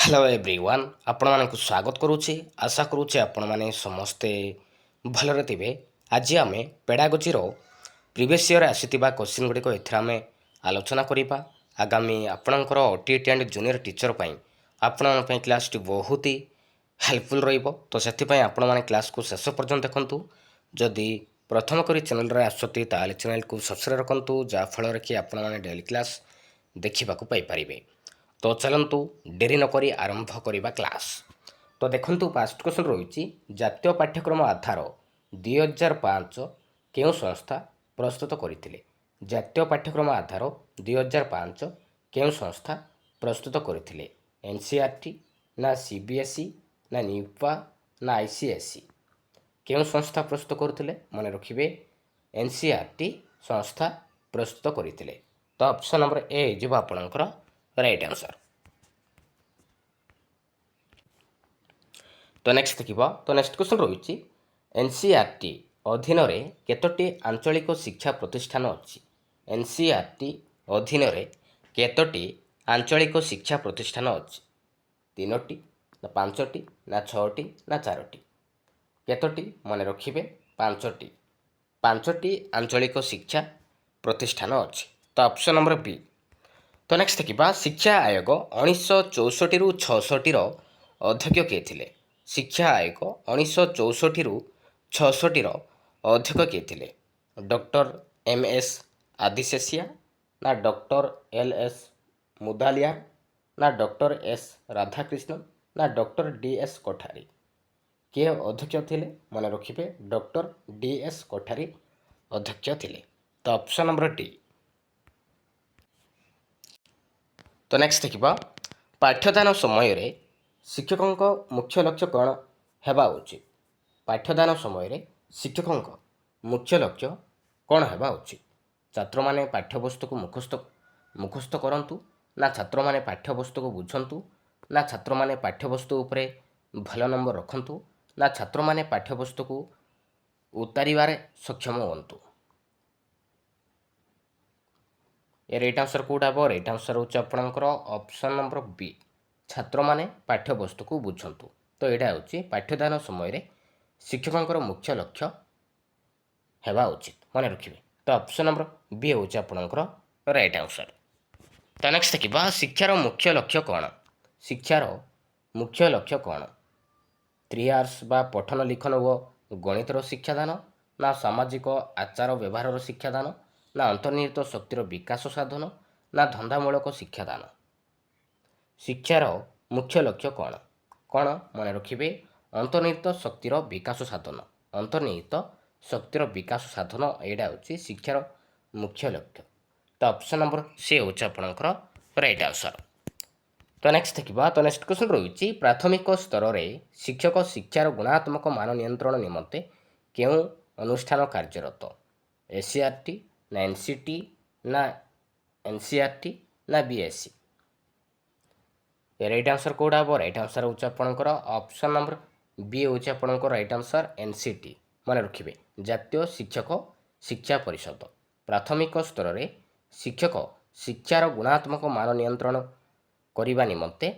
Hello everyone आपण मानक स्वागत करुच्ची आशा करुच्चे आपण माने समस्ते भलरे थिबे। आज आम पेडागोजी प्रिवियस ईयर आसीथिबा क्वेश्चन गुड़िक एथि आम आलोचना करिबा। आगामी आपणकर ओटीटी एंड जूनियर टीचर पई आपण पई क्लास टी बहुत ही हेल्पफुल रहिबो। तो सेति पई आपण माने क्लास को शेष पर्यंत देखंतु। जदि प्रथम करी चैनल रे आसती ताले चैनल को सब्सक्राइब रखंतु जा फल कि आपण माने डेली क्लास देखा पाई परिबे। तो चलतु डेरी नक आरंभ करवा क्लास। तो देखु फास्ट क्वेश्चन रही जातीय पाठ्यक्रम आधार 2005 केउं संस्था प्रस्तुत करथिले। जातीय पाठ्यक्रम आधार 2005 केउं संस्था प्रस्तुत करथिले। एनसीईआरटी ना सीबीएसई ना निपा ना आईसीएसई केउं संस्था प्रस्तुत करथिले मन रखिबे एनसीईआरटी संस्था प्रस्तुत करथिले। तो ऑप्शन नंबर ए हो आपणकर राइट आंसर। तो नेक्स्ट देखिबा। तो नेक्स्ट क्वेश्चन रही एनसीईआरटी अधीन रे केतोटी आंचलिक शिक्षा प्रतिष्ठान अछि। एनसीईआरटी अधीन रे केतोटी आंचलिक शिक्षा प्रतिष्ठान अछि। तीनोटी ना पांचटी ना छटी ना चारोटी केतोटी मन रखिबे पांचटी। पांचटी आंचलिक शिक्षा प्रतिष्ठान अछि। तो ऑप्शन नंबर बी। तो नेक्स्ट देखिबा शिक्षा आयोग 1964 रु 66 रो अध्यक्ष किए थिले। शिक्षा आयोग 1964 रु 66 रो अध्यक्ष किए थिले। डॉक्टर एम एस आदिशेषिया ना डॉक्टर एल एस मुदालिया ना डॉक्टर एस राधाकृष्णन ना डॉक्टर डी एस कोठारी किए अध्यक्ष थिले मन रखिबे डॉक्टर डी एस कोठारी अध्यक्ष थिले। तो ऑप्शन नंबर डी। तो नेक्स्ट देखिबा पाठ्यदान समय रे शिक्षकों मुख्य लक्ष्य कौन हेबा उचित। पाठ्यदान समय शिक्षकों मुख्य लक्ष्य कौन हेबा उचित। छात्र माने पाठ्यवस्तु को मुखस्थ करंतु ना छात्र माने पाठ्यवस्तु को बुझंतु ना छात्र माने पाठ्यवस्तु उपरे भल नंबर रखंतु ना छात्र माने पाठ्यवस्तु को उतारिबारे सक्षम होंतु। ए राइट आंसर कोड हे। राइट आंसर होची आपनकर ऑप्शन नंबर बी छात्र माने पाठ्यवस्तु को बुझंतु। तो यहाँ हूँ पाठ्यदान समय शिक्षकों मुख्य लक्ष्य हेबा उचित मन रखिए। तो ऑप्शन नंबर बी हूँ आपनकर राइट आंसर। तो नेक्स्ट देखिबा शिक्षार मुख्य लक्ष्य कौन। शिक्षार मुख्य लक्ष्य कौन। 3 आर्स बा पठन लिखन व गणितर शिक्षादान ना सामाजिक आचार व्यवहार शिक्षादान ना अंतर्निहित शक्तिर विकास साधन ना धंदामूलक शिक्षादान। शिक्षार मुख्य लक्ष्य कौन कौन मन रखिए अंतर्निहित शक्तिर विकास साधन। अंतर्निहित शक्तिर विकास साधन यहाँ हूँ शिक्षार मुख्य लक्ष्य। तो ऑप्शन नंबर सी हूँ आपनकर राइट आंसर। तो नेक्स्ट देखिबा। तो नेक्स्ट क्वेश्चन रही प्राथमिक स्तर में शिक्षक शिक्षार गुणात्मक मान नियंत्रण निमंते केउं अनुष्ठान कार्यरत। एससीईआरटी ना एनसीटी ना एनसीईआरटी ना बीएससी। राइट आंसर कौन हे। राइट आंसर हूँ आपनकर ऑप्शन नंबर बी हूँ आपनकर राइट आंसर एनसीटी मन रखिए जातीय शिक्षक शिक्षा परिषद। प्राथमिक स्तर में शिक्षक शिक्षार गुणात्मक मान नियंत्रण करने निमंते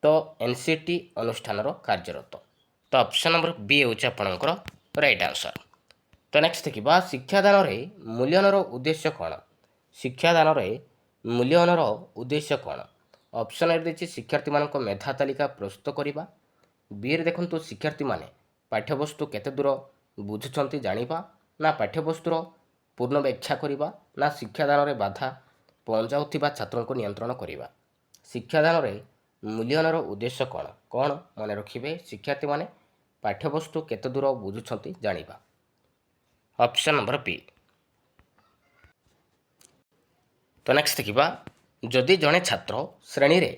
तो एनसीटी अनुष्ठान कार्यरत। तो ऑप्शन नंबर बी हूँ आपनकर राइट आंसर। तो नेक्स्ट देखिबा शिक्षादान रे मूल्यांकन उद्देश्य कौन। शिक्षादान रे मूल्यांकन उद्देश्य कौन। ऑप्शन ए देखिए शिक्षार्थी मान मेधा तालिका प्रस्तुत करवा। बी देखु शिक्षार्थी माने पाठ्यवस्तु केते दूर बुझुंट जाना ना पाठ्यवस्तुर पूर्ण व्याख्या करवा ना शिक्षादान रे बाधा पहुँचाऊा छात्रों को नियंत्रण करवा। शिक्षादान रे मूल्यांकन उद्देश्य कौन कौन मन रखिए शिक्षार्थी माने पाठ्यवस्तु केते दूर बुझुंट जाना। Option number B. तो नेक्स्ट देखिबा जदि जड़े छात्र श्रेणी रे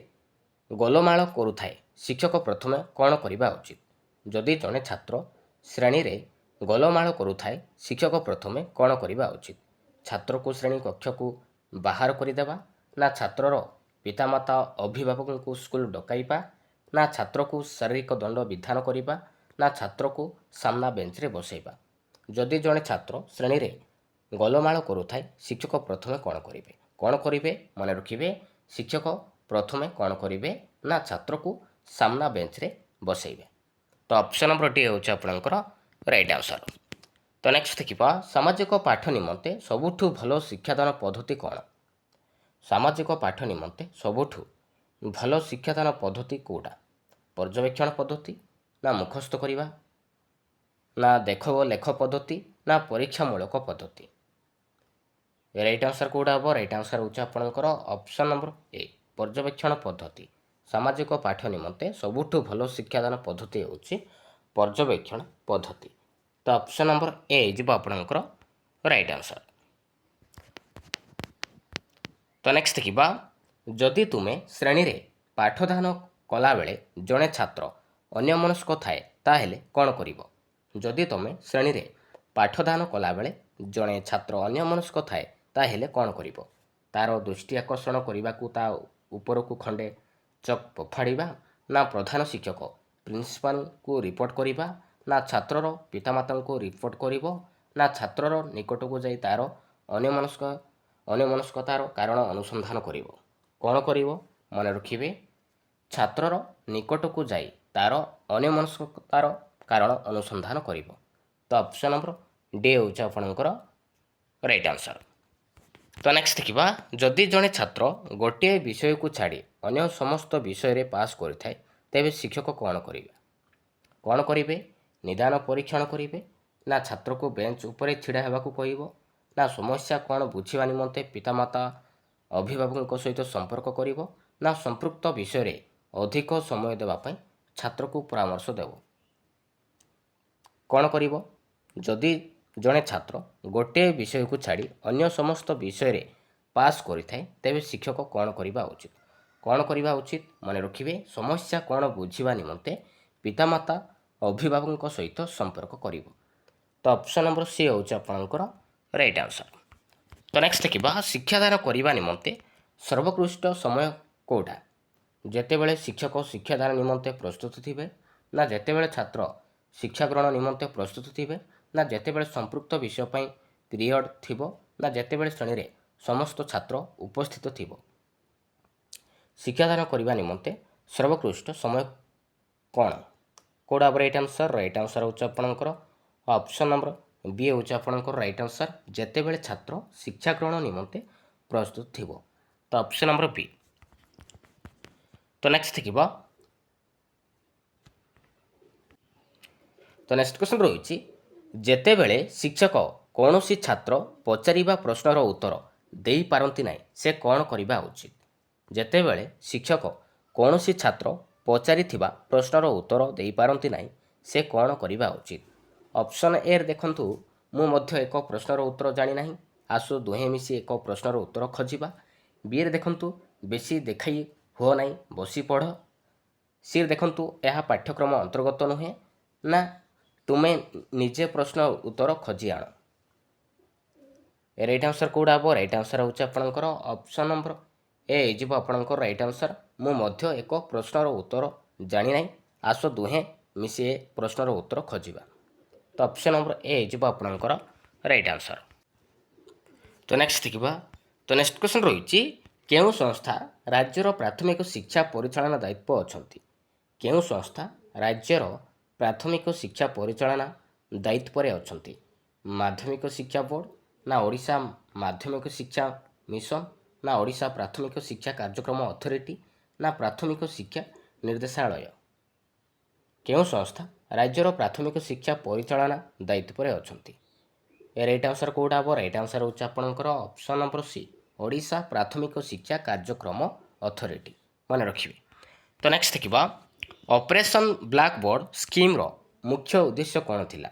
गोलमाल करुथाए शिक्षक प्रथमे कौन करवा उचित। जदि जड़े छात्र श्रेणी रे गोलमाल करुथाए शिक्षक प्रथमे कौन करवा उचित। छात्र को श्रेणी कक्ष को बाहर करदेवा ना छात्रर पितामाता अभिभावक को स्कूल डकाइबा ना छात्र को शारीरिक दंड विधान करवा ना छात्र को सामना बेंच रे बसैबा। जदि जड़े छात्र श्रेणी रे गोलमाल करुथाए शिक्षक प्रथमे कौन करेंगे मन रखिए शिक्षक प्रथमे कौन करेंगे ना छात्र को ସାମ୍ନା ବେଞ୍ଚରେ ବସେଇବେ। ତ ଅପସନ୍ ନମ୍ବର ଡି ହେଉଛି ଆପଣଙ୍କର ରାଇଟ୍ ଆନ୍ସର୍। ତ ନେକ୍ସଟ ଦେଖିବା ସାମାଜିକ ପାଠ ନିମନ୍ତେ ସବୁଠୁ ଭଲ ଶିକ୍ଷାଦାନ ପଦ୍ଧତି କ'ଣ? ସାମାଜିକ ପାଠ ନିମନ୍ତେ ସବୁଠୁ ଭଲ ଶିକ୍ଷାଦାନ ପଦ୍ଧତି କେଉଁଟା? ପର୍ଯ୍ୟବେକ୍ଷଣ ପଦ୍ଧତି, ନା ମୁଖସ୍ଥ କରିବା, ନା ଦେଖ ଓ ଲେଖ ପଦ୍ଧତି, ନା ପରୀକ୍ଷାମୂଳକ ପଦ୍ଧତି? ରାଇଟ୍ ଆନ୍ସର୍ କେଉଁଟା ହେବ? ରାଇଟ୍ ଆନ୍ସର୍ ହେଉଛି ଆପଣଙ୍କର ଅପସନ୍ ନମ୍ବର ଏ, ପର୍ଯ୍ୟବେକ୍ଷଣ ପଦ୍ଧତି। ସାମାଜିକ ପାଠ ନିମନ୍ତେ ସବୁଠୁ ଭଲ ଶିକ୍ଷାଦାନ ପଦ୍ଧତି ହେଉଛି ପର୍ଯ୍ୟବେକ୍ଷଣ ପଦ୍ଧତି। ତ ଅପସନ୍ ନମ୍ବର ଏ ଯିବ ଆପଣଙ୍କର ରାଇଟ୍ ଆନ୍ସର୍। ତ ନେକ୍ସଟ ଦେଖିବା ଯଦି ତୁମେ ଶ୍ରେଣୀରେ ପାଠଦାନ କଲାବେଳେ ଜଣେ ଛାତ୍ର ଅନ୍ୟମନସ୍କ ଥାଏ ତାହେଲେ କ'ଣ କରିବ? ଯଦି ତୁମେ ଶ୍ରେଣୀରେ ପାଠଦାନ କଲାବେଳେ ଜଣେ ଛାତ୍ର ଅନ୍ୟମନସ୍କ ଥାଏ ତାହେଲେ କ'ଣ କରିବ? ତା'ର ଦୃଷ୍ଟି ଆକର୍ଷଣ କରିବାକୁ ତା ଉପରକୁ ଖଣ୍ଡେ ଚକ୍ ଫୋପାଡ଼ିବା, ନା ପ୍ରଧାନ ଶିକ୍ଷକ ପ୍ରିନ୍ସିପାଲଙ୍କୁ ରିପୋର୍ଟ କରିବା, ନା ଛାତ୍ରର ପିତାମାତାଙ୍କୁ ରିପୋର୍ଟ କରିବ, ନା ଛାତ୍ରର ନିକଟକୁ ଯାଇ ତା'ର ଅନ୍ୟମନସ୍କତାର କାରଣ ଅନୁସନ୍ଧାନ କରିବ? କ'ଣ କରିବ? ମନେ ରଖିବେ, ଛାତ୍ରର ନିକଟକୁ ଯାଇ ତା'ର ଅନ୍ୟମନସ୍କତାର କାରଣ ଅନୁସନ୍ଧାନ କରିବ। ତ ଅପସନ୍ ନମ୍ବର ଡି ହେଉଛି ଆପଣଙ୍କର ରାଇଟ୍ ଆନ୍ସର୍। ତ ନେକ୍ସଟ ଦେଖିବା ଯଦି ଜଣେ ଛାତ୍ର ଗୋଟିଏ ବିଷୟକୁ ଛାଡ଼ି ଅନ୍ୟ ସମସ୍ତ ବିଷୟରେ ପାସ୍ କରିଥାଏ ତେବେ ଶିକ୍ଷକ କ'ଣ କରିବେ? କ'ଣ କରିବେ? ନିଦାନ ପରୀକ୍ଷଣ କରିବେ, ନା ଛାତ୍ରକୁ ବେଞ୍ଚ ଉପରେ ଛିଡ଼ା ହେବାକୁ କହିବ, ନା ସମସ୍ୟା କ'ଣ ବୁଝିବା ନିମନ୍ତେ ପିତାମାତା ଅଭିଭାବକଙ୍କ ସହିତ ସମ୍ପର୍କ କରିବ, ନା ସମ୍ପୃକ୍ତ ବିଷୟରେ ଅଧିକ ସମୟ ଦେବା ପାଇଁ ଛାତ୍ରକୁ ପରାମର୍ଶ ଦେବ? କ'ଣ କରିବ? ଯଦି ଜଣେ ଛାତ୍ର ଗୋଟିଏ ବିଷୟକୁ ଛାଡ଼ି ଅନ୍ୟ ସମସ୍ତ ବିଷୟରେ ପାସ୍ କରିଥାଏ ତେବେ ଶିକ୍ଷକ କ'ଣ କରିବା ଉଚିତ? କ'ଣ କରିବା ଉଚିତ? ମନେ ରଖିବେ, ସମସ୍ୟା କ'ଣ ବୁଝିବା ନିମନ୍ତେ ପିତାମାତା ଅଭିଭାବକଙ୍କ ସହିତ ସମ୍ପର୍କ କରିବ। ତ ଅପସନ୍ ନମ୍ବର ସି ହେଉଛି ଆପଣଙ୍କର ରାଇଟ୍ ଆନ୍ସର୍। ତ ନେକ୍ସଟ ଦେଖିବା ଶିକ୍ଷାଦାନ କରିବା ନିମନ୍ତେ ସର୍ବୋତ୍କୃଷ୍ଟ ସମୟ କେଉଁଟା? ଯେତେବେଳେ ଶିକ୍ଷକ ଶିକ୍ଷାଦାନ ନିମନ୍ତେ ପ୍ରସ୍ତୁତ ଥିବେ, ନା ଯେତେବେଳେ ଛାତ୍ର ଶିକ୍ଷା ଗ୍ରହଣ ନିମନ୍ତେ ପ୍ରସ୍ତୁତ ଥିବେ, ନା ଯେତେବେଳେ ସମ୍ପୃକ୍ତ ବିଷୟ ପାଇଁ ପିରିୟଡ଼ ଥିବ, ନା ଯେତେବେଳେ ଶ୍ରେଣୀରେ ସମସ୍ତ ଛାତ୍ର ଉପସ୍ଥିତ ଥିବ? ଶିକ୍ଷାଦାନ କରିବା ନିମନ୍ତେ ସର୍ବୋତ୍କୃଷ୍ଟ ସମୟ କ'ଣ? କେଉଁଟା ହେବ ରାଇଟ୍ ଆନ୍ସର୍? ରାଇଟ୍ ଆନ୍ସର୍ ହେଉଛି ଆପଣଙ୍କର ଅପସନ୍ ନମ୍ବର ବି ହେଉଛି ଆପଣଙ୍କର ରାଇଟ୍ ଆନ୍ସର୍, ଯେତେବେଳେ ଛାତ୍ର ଶିକ୍ଷା ଗ୍ରହଣ ନିମନ୍ତେ ପ୍ରସ୍ତୁତ ଥିବ। ତ ଅପସନ୍ ନମ୍ବର ବି। ତ ନେକ୍ସଟ ଦେଖିବା ତ ନେକ୍ସଟ କ୍ୱେଶ୍ଚନ୍ ରହିଛି ଯେତେବେଳେ ଶିକ୍ଷକ କୌଣସି ଛାତ୍ର ପଚାରିବା ପ୍ରଶ୍ନର ଉତ୍ତର ଦେଇପାରନ୍ତି ନାହିଁ ସେ କ'ଣ କରିବା ଉଚିତ? ଯେତେବେଳେ ଶିକ୍ଷକ କୌଣସି ଛାତ୍ର ପଚାରିଥିବା ପ୍ରଶ୍ନର ଉତ୍ତର ଦେଇପାରନ୍ତି ନାହିଁ ସେ କ'ଣ କରିବା ଉଚିତ? ଅପସନ୍ ଏରେ ଦେଖନ୍ତୁ, ମୁଁ ମଧ୍ୟ ଏକ ପ୍ରଶ୍ନର ଉତ୍ତର ଜାଣିନାହିଁ, ଆସୁ ଦୁହେଁ ମିଶି ଏକ ପ୍ରଶ୍ନର ଉତ୍ତର ଖୋଜିବା। ବିରେ ଦେଖନ୍ତୁ, ବେଶୀ ଦେଖାଇ ହୁଅ ନାହିଁ, ବସି ପଢ଼। ସିରେ ଦେଖନ୍ତୁ, ଏହା ପାଠ୍ୟକ୍ରମ ଅନ୍ତର୍ଗତ ନୁହେଁ, ନା ତୁମେ ନିଜେ ପ୍ରଶ୍ନ ଉତ୍ତର ଖୋଜି ଆଣ। ରାଇଟ୍ ଆନ୍ସର୍ କେଉଁଟା ହେବ? ରାଇଟ୍ ଆନ୍ସର୍ ହେଉଛି ଆପଣଙ୍କର ଅପସନ୍ ନମ୍ବର ଏ ହେଇଯିବ ଆପଣଙ୍କର ରାଇଟ୍ ଆନ୍ସର୍। ମୁଁ ମଧ୍ୟ ଏକ ପ୍ରଶ୍ନର ଉତ୍ତର ଜାଣିନାହିଁ, ଆସ ଦୁହେଁ ମିଶି ଏ ପ୍ରଶ୍ନର ଉତ୍ତର ଖୋଜିବା। ତ ଅପସନ୍ ନମ୍ବର ଏ ହେଇଯିବ ଆପଣଙ୍କର ରାଇଟ୍ ଆନ୍ସର୍। ତ ନେକ୍ସଟ ଦେଖିବା ତ ନେକ୍ସଟ କ୍ୱେଶ୍ଚନ୍ ରହିଛି କେଉଁ ସଂସ୍ଥା ରାଜ୍ୟର ପ୍ରାଥମିକ ଶିକ୍ଷା ପରିଚାଳନା ଦାୟିତ୍ୱ ଅଛନ୍ତି? କେଉଁ ସଂସ୍ଥା ରାଜ୍ୟର ପ୍ରାଥମିକ ଶିକ୍ଷା ପରିଚାଳନା ଦାୟିତ୍ୱରେ ଅଛନ୍ତି? ମାଧ୍ୟମିକ ଶିକ୍ଷା ବୋର୍ଡ଼, ନା ଓଡ଼ିଶା ମାଧ୍ୟମିକ ଶିକ୍ଷା ମିଶନ, ନା ଓଡ଼ିଶା ପ୍ରାଥମିକ ଶିକ୍ଷା କାର୍ଯ୍ୟକ୍ରମ ଅଥରିଟି, ନା ପ୍ରାଥମିକ ଶିକ୍ଷା ନିର୍ଦ୍ଦେଶାଳୟ? କେଉଁ ସଂସ୍ଥା ରାଜ୍ୟର ପ୍ରାଥମିକ ଶିକ୍ଷା ପରିଚାଳନା ଦାୟିତ୍ୱରେ ଅଛନ୍ତି? ରାଇଟ୍ ଆନ୍ସର୍ କେଉଁଟା ହେବ? ରାଇଟ୍ ଆନ୍ସର୍ ହେଉଛି ଆପଣଙ୍କର ଅପସନ୍ ନମ୍ବର ସି, ଓଡ଼ିଶା ପ୍ରାଥମିକ ଶିକ୍ଷା କାର୍ଯ୍ୟକ୍ରମ ଅଥରିଟି। ମନେ ରଖିବେ। ତ ନେକ୍ସଟ ଦେଖିବା ଅପରେସନ୍ ବ୍ଲାକବୋର୍ଡ଼ ସ୍କିମ୍ର ମୁଖ୍ୟ ଉଦ୍ଦେଶ୍ୟ କ'ଣ ଥିଲା?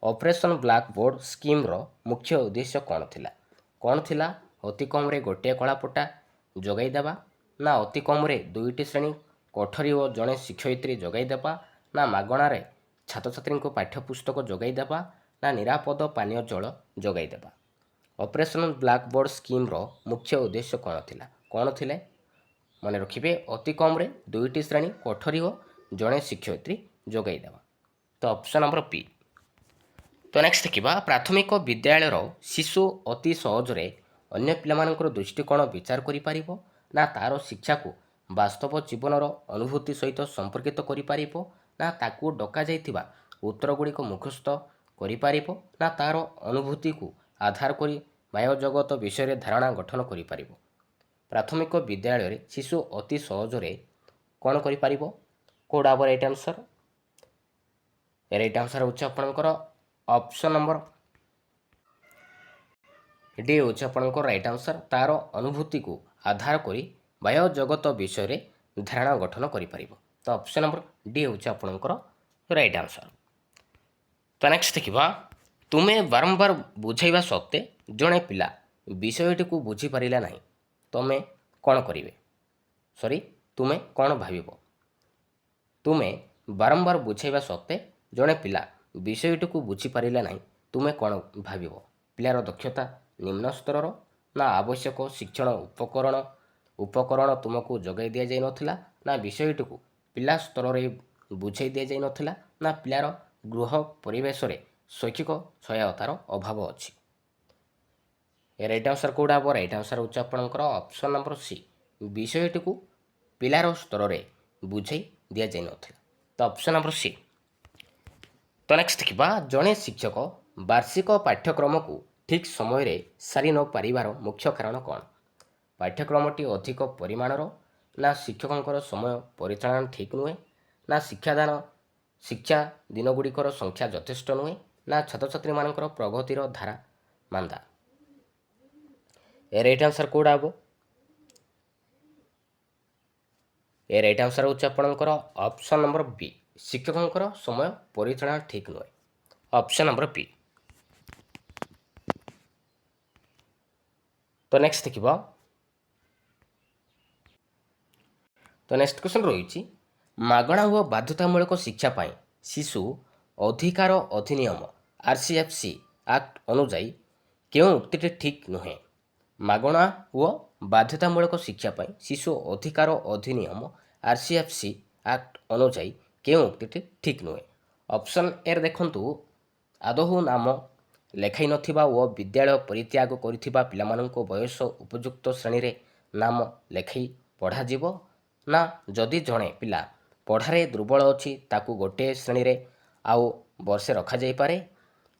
ଅପରେସନ୍ ବ୍ଲାକବୋର୍ଡ଼ ସ୍କିମ୍ର ମୁଖ୍ୟ ଉଦ୍ଦେଶ୍ୟ କ'ଣ ଥିଲା? କ'ଣ ଥିଲା? ଅତି କମ୍ରେ ଗୋଟିଏ କଳାପଟା ଯୋଗାଇ ଦେବା, ନା ଅତି କମ୍ରେ 2ଟି ଶ୍ରେଣୀ କୋଠରୀ ଓ ଜଣେ ଶିକ୍ଷୟିତ୍ରୀ ଯୋଗାଇ ଦେବା, ନା ମାଗଣାରେ ଛାତ୍ରଛାତ୍ରୀଙ୍କୁ ପାଠ୍ୟପୁସ୍ତକ ଯୋଗାଇ ଦେବା, ନା ନିରାପଦ ପାନୀୟ ଜଳ ଯୋଗାଇ ଦେବା? ଅପରେସନ୍ ବ୍ଲାକବୋର୍ଡ଼ ସ୍କିମ୍ର ମୁଖ୍ୟ ଉଦ୍ଦେଶ୍ୟ କ'ଣ ଥିଲା? କ'ଣ ଥିଲେ? ମନେ ରଖିବେ, ଅତି କମ୍ରେ 2ଟି ଶ୍ରେଣୀ କୋଠରୀ ଓ ଜଣେ ଶିକ୍ଷୟିତ୍ରୀ ଯୋଗାଇ ଦେବା। ତ ଅପସନ୍ ନମ୍ବର ପି। ତ ନେକ୍ସଟ ଦେଖିବା ପ୍ରାଥମିକ ବିଦ୍ୟାଳୟର ଶିଶୁ ଅତି ସହଜରେ ଅନ୍ୟ ପିଲାମାନଙ୍କର ଦୃଷ୍ଟିକୋଣ ବିଚାର କରିପାରିବ, ନା ତା'ର ଶିକ୍ଷାକୁ ବାସ୍ତବ ଜୀବନର ଅନୁଭୂତି ସହିତ ସମ୍ପର୍କିତ କରିପାରିବ ନା ତାକୁ ଡକାଯାଇଥିବା ଉତ୍ତରଗୁଡ଼ିକ ମୁଖସ୍ଥ କରିପାରିବ ନା ତା'ର ଅନୁଭୂତିକୁ ଆଧାର କରି ବାହ୍ୟ ଜଗତ ବିଷୟରେ ଧାରଣା ଗଠନ କରିପାରିବ। ପ୍ରାଥମିକ ବିଦ୍ୟାଳୟରେ ଶିଶୁ ଅତି ସହଜରେ କ'ଣ କରିପାରିବ? କେଉଁଟା ହେବ ରାଇଟ୍ ଆନ୍ସର୍? ରାଇଟ୍ ଆନ୍ସର୍ ହେଉଛି ଆପଣଙ୍କର ଅପସନ୍ ନମ୍ବର ଡି ହେଉଛି ଆପଣଙ୍କର ରାଇଟ୍ ଆନ୍ସର୍। ତା'ର ଅନୁଭୂତିକୁ ଆଧାର କରି ବାହ୍ୟ ଜଗତ ବିଷୟରେ ଧାରଣା ଗଠନ କରିପାରିବ। ତ ଅପସନ୍ ନମ୍ବର ଡି ହେଉଛି ଆପଣଙ୍କର ରାଇଟ୍ ଆନ୍ସର୍। ତ ନେକ୍ସଟ ଦେଖିବା, ତୁମେ ବାରମ୍ବାର ବୁଝାଇବା ସତ୍ତ୍ୱେ ଜଣେ ପିଲା ବିଷୟଟିକୁ ବୁଝିପାରିଲା ନାହିଁ, ତୁମେ କ'ଣ କରିବେ? ତୁମେ କ'ଣ ଭାବିବ? ତୁମେ ବାରମ୍ବାର ବୁଝାଇବା ସତ୍ତ୍ୱେ ଜଣେ ପିଲା ବିଷୟଟିକୁ ବୁଝିପାରିଲା ନାହିଁ, ତୁମେ କ'ଣ ଭାବିବ? ପିଲାର ଦକ୍ଷତା ନିମ୍ନ ସ୍ତରର ନା ଆବଶ୍ୟକ ଶିକ୍ଷଣ ଉପକରଣ ତୁମକୁ ଯୋଗାଇ ଦିଆଯାଇନଥିଲା ନା ବିଷୟଟିକୁ ପିଲା ସ୍ତରରେ ବୁଝାଇ ଦିଆଯାଇନଥିଲା ନା ପିଲାର ଗୃହ ପରିବେଶରେ ଶୈକ୍ଷିକ ସହାୟତାର ଅଭାବ ଅଛି। ରାଇଟ୍ ଆନ୍ସର୍ କେଉଁଟା ହେବ? ରାଇଟ୍ ଆନ୍ସର୍ ହେଉଛି ଆପଣଙ୍କର ଅପସନ୍ ନମ୍ବର ସି, ବିଷୟଟିକୁ ପିଲାର ସ୍ତରରେ ବୁଝାଇ ଦିଆଯାଇନଥିଲା। ତ ଅପସନ୍ ନମ୍ବର ସି। ତ ନେକ୍ସଟ ଦେଖିବା, ଜଣେ ଶିକ୍ଷକ ବାର୍ଷିକ ପାଠ୍ୟକ୍ରମକୁ ଠିକ୍ ସମୟରେ ସାରି ନ ପାରିବାର ମୁଖ୍ୟ କାରଣ କ'ଣ? ପାଠ୍ୟକ୍ରମଟି ଅଧିକ ପରିମାଣର ନା ଶିକ୍ଷକଙ୍କର ସମୟ ପରିଚାଳନା ଠିକ୍ ନୁହେଁ ନା ଶିକ୍ଷା ଦିନଗୁଡ଼ିକର ସଂଖ୍ୟା ଯଥେଷ୍ଟ ନୁହେଁ ନା ଛାତ୍ରଛାତ୍ରୀମାନଙ୍କର ପ୍ରଗତିର ଧାରା ମାନ୍ଦା। ରାଇଟ୍ ଆନ୍ସର୍ କେଉଁଟା ହେବ? ରାଇଟ୍ ଆନ୍ସର୍ ହେଉଛି ଆପଣଙ୍କର ଅପସନ୍ ନମ୍ବର ବି, ଶିକ୍ଷକଙ୍କର ସମୟ ପରିଚାଳନା ଠିକ୍ ନୁହେଁ। ଅପସନ୍ ନମ୍ବର ବି। ତ ନେକ୍ସଟ ଦେଖିବା, ତ ନେକ୍ସଟ କ୍ୱେଶ୍ଚନ୍ ରହିଛି, ମାଗଣା ଓ ବାଧ୍ୟତାମୂଳକ ଶିକ୍ଷା ପାଇଁ ଶିଶୁ ଅଧିକାର ଅଧିନିୟମ RCFC ଆକ୍ଟ ଅନୁଯାୟୀ କେଉଁ ଉକ୍ତିଟି ଠିକ୍ ନୁହେଁ? ମାଗଣା ଓ ବାଧ୍ୟତାମୂଳକ ଶିକ୍ଷା ପାଇଁ ଶିଶୁ ଅଧିକାର ଅଧିନିୟମ RCFC ଆକ୍ଟ ଅନୁଯାୟୀ କେଉଁ ଉକ୍ତିଟି ଠିକ୍ ନୁହେଁ? ଅପସନ୍ ଏରେ ଦେଖନ୍ତୁ, ଆଦୌ ନାମ ଲେଖାଇ ନଥିବା ଓ ବିଦ୍ୟାଳୟ ପରିତ୍ୟାଗ କରିଥିବା ପିଲାମାନଙ୍କ ବୟସ ଉପଯୁକ୍ତ ଶ୍ରେଣୀରେ ନାମ ଲେଖାଇ ପଢ଼ାଯିବ ନା ଯଦି ଜଣେ ପିଲା ପଢ଼ାରେ ଦୁର୍ବଳ ଅଛି ତାକୁ ଗୋଟିଏ ଶ୍ରେଣୀରେ ଆଉ ବର୍ଷେ ରଖାଯାଇପାରେ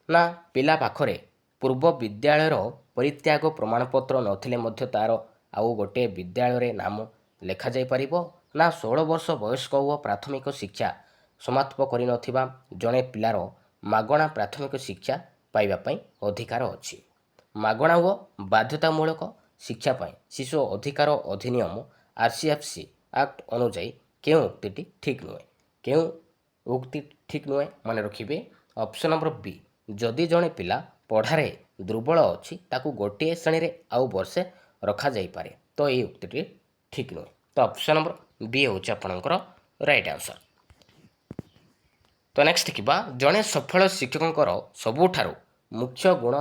ନା ପିଲା ପାଖରେ ପୂର୍ବ ବିଦ୍ୟାଳୟର ପରିତ୍ୟାଗ ପ୍ରମାଣପତ୍ର ନଥିଲେ ମଧ୍ୟ ତା'ର ଆଉ ଗୋଟିଏ ବିଦ୍ୟାଳୟରେ ନାମ ଲେଖାଯାଇପାରିବ ନା 16 ବର୍ଷ ବୟସ୍କ ଓ ପ୍ରାଥମିକ ଶିକ୍ଷା ସମାପ୍ତ କରିନଥିବା ଜଣେ ପିଲାର ମାଗଣା ପ୍ରାଥମିକ ଶିକ୍ଷା ପାଇବା ପାଇଁ ଅଧିକାର ଅଛି। ମାଗଣା ଓ ବାଧ୍ୟତାମୂଳକ ଶିକ୍ଷା ପାଇଁ ଶିଶୁ ଅଧିକାର ଅଧିନିୟମ RCFC ଆକ୍ଟ ଅନୁଯାୟୀ କେଉଁ ଉକ୍ତିଟି ଠିକ୍ ନୁହେଁ? କେଉଁ ଉକ୍ତି ଠିକ୍ ନୁହେଁ ମନେ ରଖିବେ? ଅପସନ୍ ନମ୍ବର ବି, ଯଦି ଜଣେ ପିଲା ପଢ଼ାରେ ଦୁର୍ବଳ ଅଛି ତାକୁ ଗୋଟିଏ ଶ୍ରେଣୀରେ ଆଉ ବର୍ଷେ ରଖାଯାଇପାରେ, ତ ଏଇ ଉକ୍ତିଟି ଠିକ୍ ନୁହେଁ। ତ ଅପସନ୍ ନମ୍ବର ବି ହେଉଛି ଆପଣଙ୍କର ରାଇଟ୍ ଆନ୍ସର୍। ତ ନେକ୍ସଟ ଦେଖିବା, ଜଣେ ସଫଳ ଶିକ୍ଷକଙ୍କର ସବୁଠାରୁ ମୁଖ୍ୟ ଗୁଣ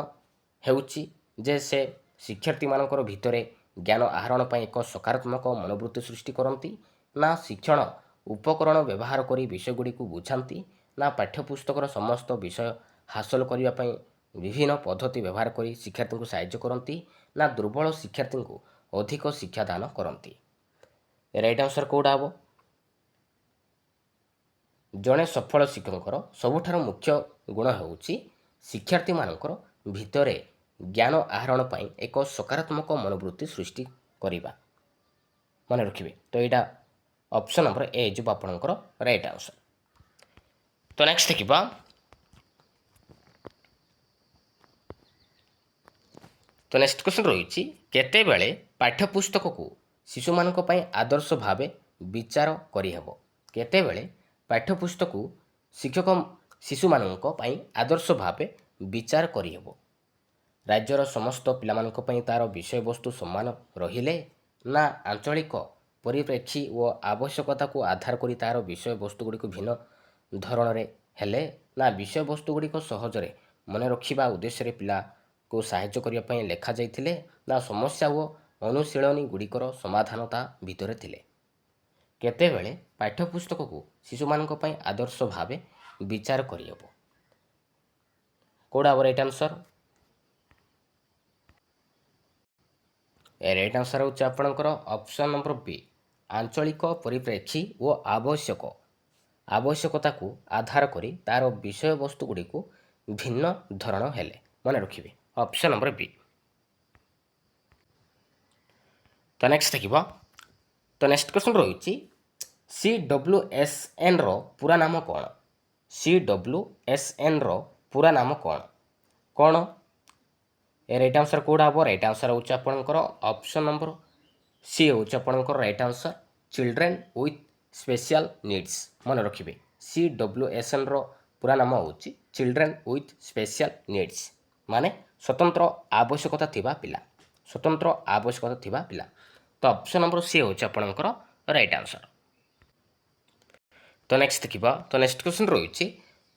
ହେଉଛି ଯେ ସେ ଶିକ୍ଷାର୍ଥୀମାନଙ୍କର ଭିତରେ ଜ୍ଞାନ ଆହରଣ ପାଇଁ ଏକ ସକାରାତ୍ମକ ମନୋବୃତ୍ତି ସୃଷ୍ଟି କରନ୍ତି ନା ଶିକ୍ଷଣ ଉପକରଣ ବ୍ୟବହାର କରି ବିଷୟଗୁଡ଼ିକୁ ବୁଝାନ୍ତି ନା ପାଠ୍ୟପୁସ୍ତକର ସମସ୍ତ ବିଷୟ ହାସଲ କରିବା ପାଇଁ ବିଭିନ୍ନ ପଦ୍ଧତି ବ୍ୟବହାର କରି ଶିକ୍ଷାର୍ଥୀଙ୍କୁ ସାହାଯ୍ୟ କରନ୍ତି ନା ଦୁର୍ବଳ ଶିକ୍ଷାର୍ଥୀଙ୍କୁ ଅଧିକ ଶିକ୍ଷାଦାନ କରନ୍ତି। ରାଇଟ୍ ଆନ୍ସର୍ କେଉଁଟା ହେବ? ଜଣେ ସଫଳ ଶିକ୍ଷକଙ୍କର ସବୁଠାରୁ ମୁଖ୍ୟ ଗୁଣ ହେଉଛି ଶିକ୍ଷାର୍ଥୀମାନଙ୍କର ଭିତରେ ଜ୍ଞାନ ଆହରଣ ପାଇଁ ଏକ ସକାରାତ୍ମକ ମନୋବୃତ୍ତି ସୃଷ୍ଟି କରିବା। ମନେ ରଖିବେ, ତ ଏଇଟା ଅପସନ୍ ନମ୍ବର ଏ ଯିବ ଆପଣଙ୍କର ରାଇଟ୍ ଆନ୍ସର୍। ତ ନେକ୍ସଟ ଦେଖିବା, ତ ନେକ୍ସଟ କ୍ୱେଶ୍ଚନ୍ ରହିଛି, କେତେବେଳେ ପାଠ୍ୟପୁସ୍ତକକୁ ଶିଶୁମାନଙ୍କ ପାଇଁ ଆଦର୍ଶ ଭାବେ ବିଚାର କରିହେବ? କେତେବେଳେ ପାଠ୍ୟପୁସ୍ତକକୁ ଶିଶୁମାନଙ୍କ ପାଇଁ ଆଦର୍ଶ ଭାବେ ବିଚାର କରିହେବ? ରାଜ୍ୟର ସମସ୍ତ ପିଲାମାନଙ୍କ ପାଇଁ ତା'ର ବିଷୟବସ୍ତୁ ସମାନ ରହିଲେ ନା ଆଞ୍ଚଳିକ ପରିପ୍ରେକ୍ଷୀ ଓ ଆବଶ୍ୟକତାକୁ ଆଧାର କରି ତା'ର ବିଷୟବସ୍ତୁଗୁଡ଼ିକୁ ଭିନ୍ନ ଧରଣରେ ହେଲେ ନା ବିଷୟବସ୍ତୁଗୁଡ଼ିକ ସହଜରେ ମନେ ରଖିବା ଉଦ୍ଦେଶ୍ୟରେ ପିଲାକୁ ସାହାଯ୍ୟ କରିବା ପାଇଁ ଲେଖାଯାଇଥିଲେ ନା ସମସ୍ୟା ଓ ଅନୁଶୀଳନୀ ଗୁଡ଼ିକର ସମାଧାନ ତା ଭିତରେ ଥିଲେ? କେତେବେଳେ ପାଠ୍ୟପୁସ୍ତକକୁ ଶିଶୁମାନଙ୍କ ପାଇଁ ଆଦର୍ଶ ଭାବେ ବିଚାର କରିହେବ? କେଉଁଟା ହେବ ରାଇଟ୍ ଆନ୍ସର୍? ରାଇଟ୍ ଆନ୍ସର୍ ହେଉଛି ଆପଣଙ୍କର ଅପସନ୍ ନମ୍ବର ବି, ଆଞ୍ଚଳିକ ପରିପ୍ରେକ୍ଷୀ ଓ ଆବଶ୍ୟକତାକୁ ଆଧାର କରି ତାର ବିଷୟବସ୍ତୁ ଗୁଡ଼ିକୁ ଭିନ୍ନ ଧରଣ ହେଲେ। ମନେ ରଖିବେ ଅପସନ୍ ନମ୍ବର ବି। ତ ନେକ୍ସଟ ଦେଖିବ। ତ ନେକ୍ସଟ କ୍ୱେଶ୍ଚନ୍ ରହିଛି CWSNର ପୁରା ନାମ କ'ଣ? CWSNର ପୁରା ନାମ କ'ଣ? କ'ଣ? ରାଇଟ୍ ଆନ୍ସର୍ କେଉଁଟା ହେବ? ରାଇଟ୍ ଆନ୍ସର୍ ହେଉଛି ଆପଣଙ୍କର ଅପସନ୍ ନମ୍ବର ସି ହେଉଛି ଆପଣଙ୍କର right answer children with special needs. ମନେ ରଖିବେ CWSNର ପୁରା ନାମ ହେଉଛି ଚିଲଡ୍ରେନ୍ ୱିଥ୍ ସ୍ପେଶିଆଲ ନିଡ୍ସ, ମାନେ ସ୍ୱତନ୍ତ୍ର ଆବଶ୍ୟକତା ଥିବା ପିଲା। ସ୍ୱତନ୍ତ୍ର ଆବଶ୍ୟକତା ଥିବା ପିଲା। ତ ଅପସନ୍ ନମ୍ବର ସି ହେଉଛି ଆପଣଙ୍କର ରାଇଟ୍ ଆନ୍ସର୍। ତ ନେକ୍ସଟ ଦେଖିବା। ତ ନେକ୍ସଟ କ୍ୱେଶ୍ଚନ୍ ରହିଛି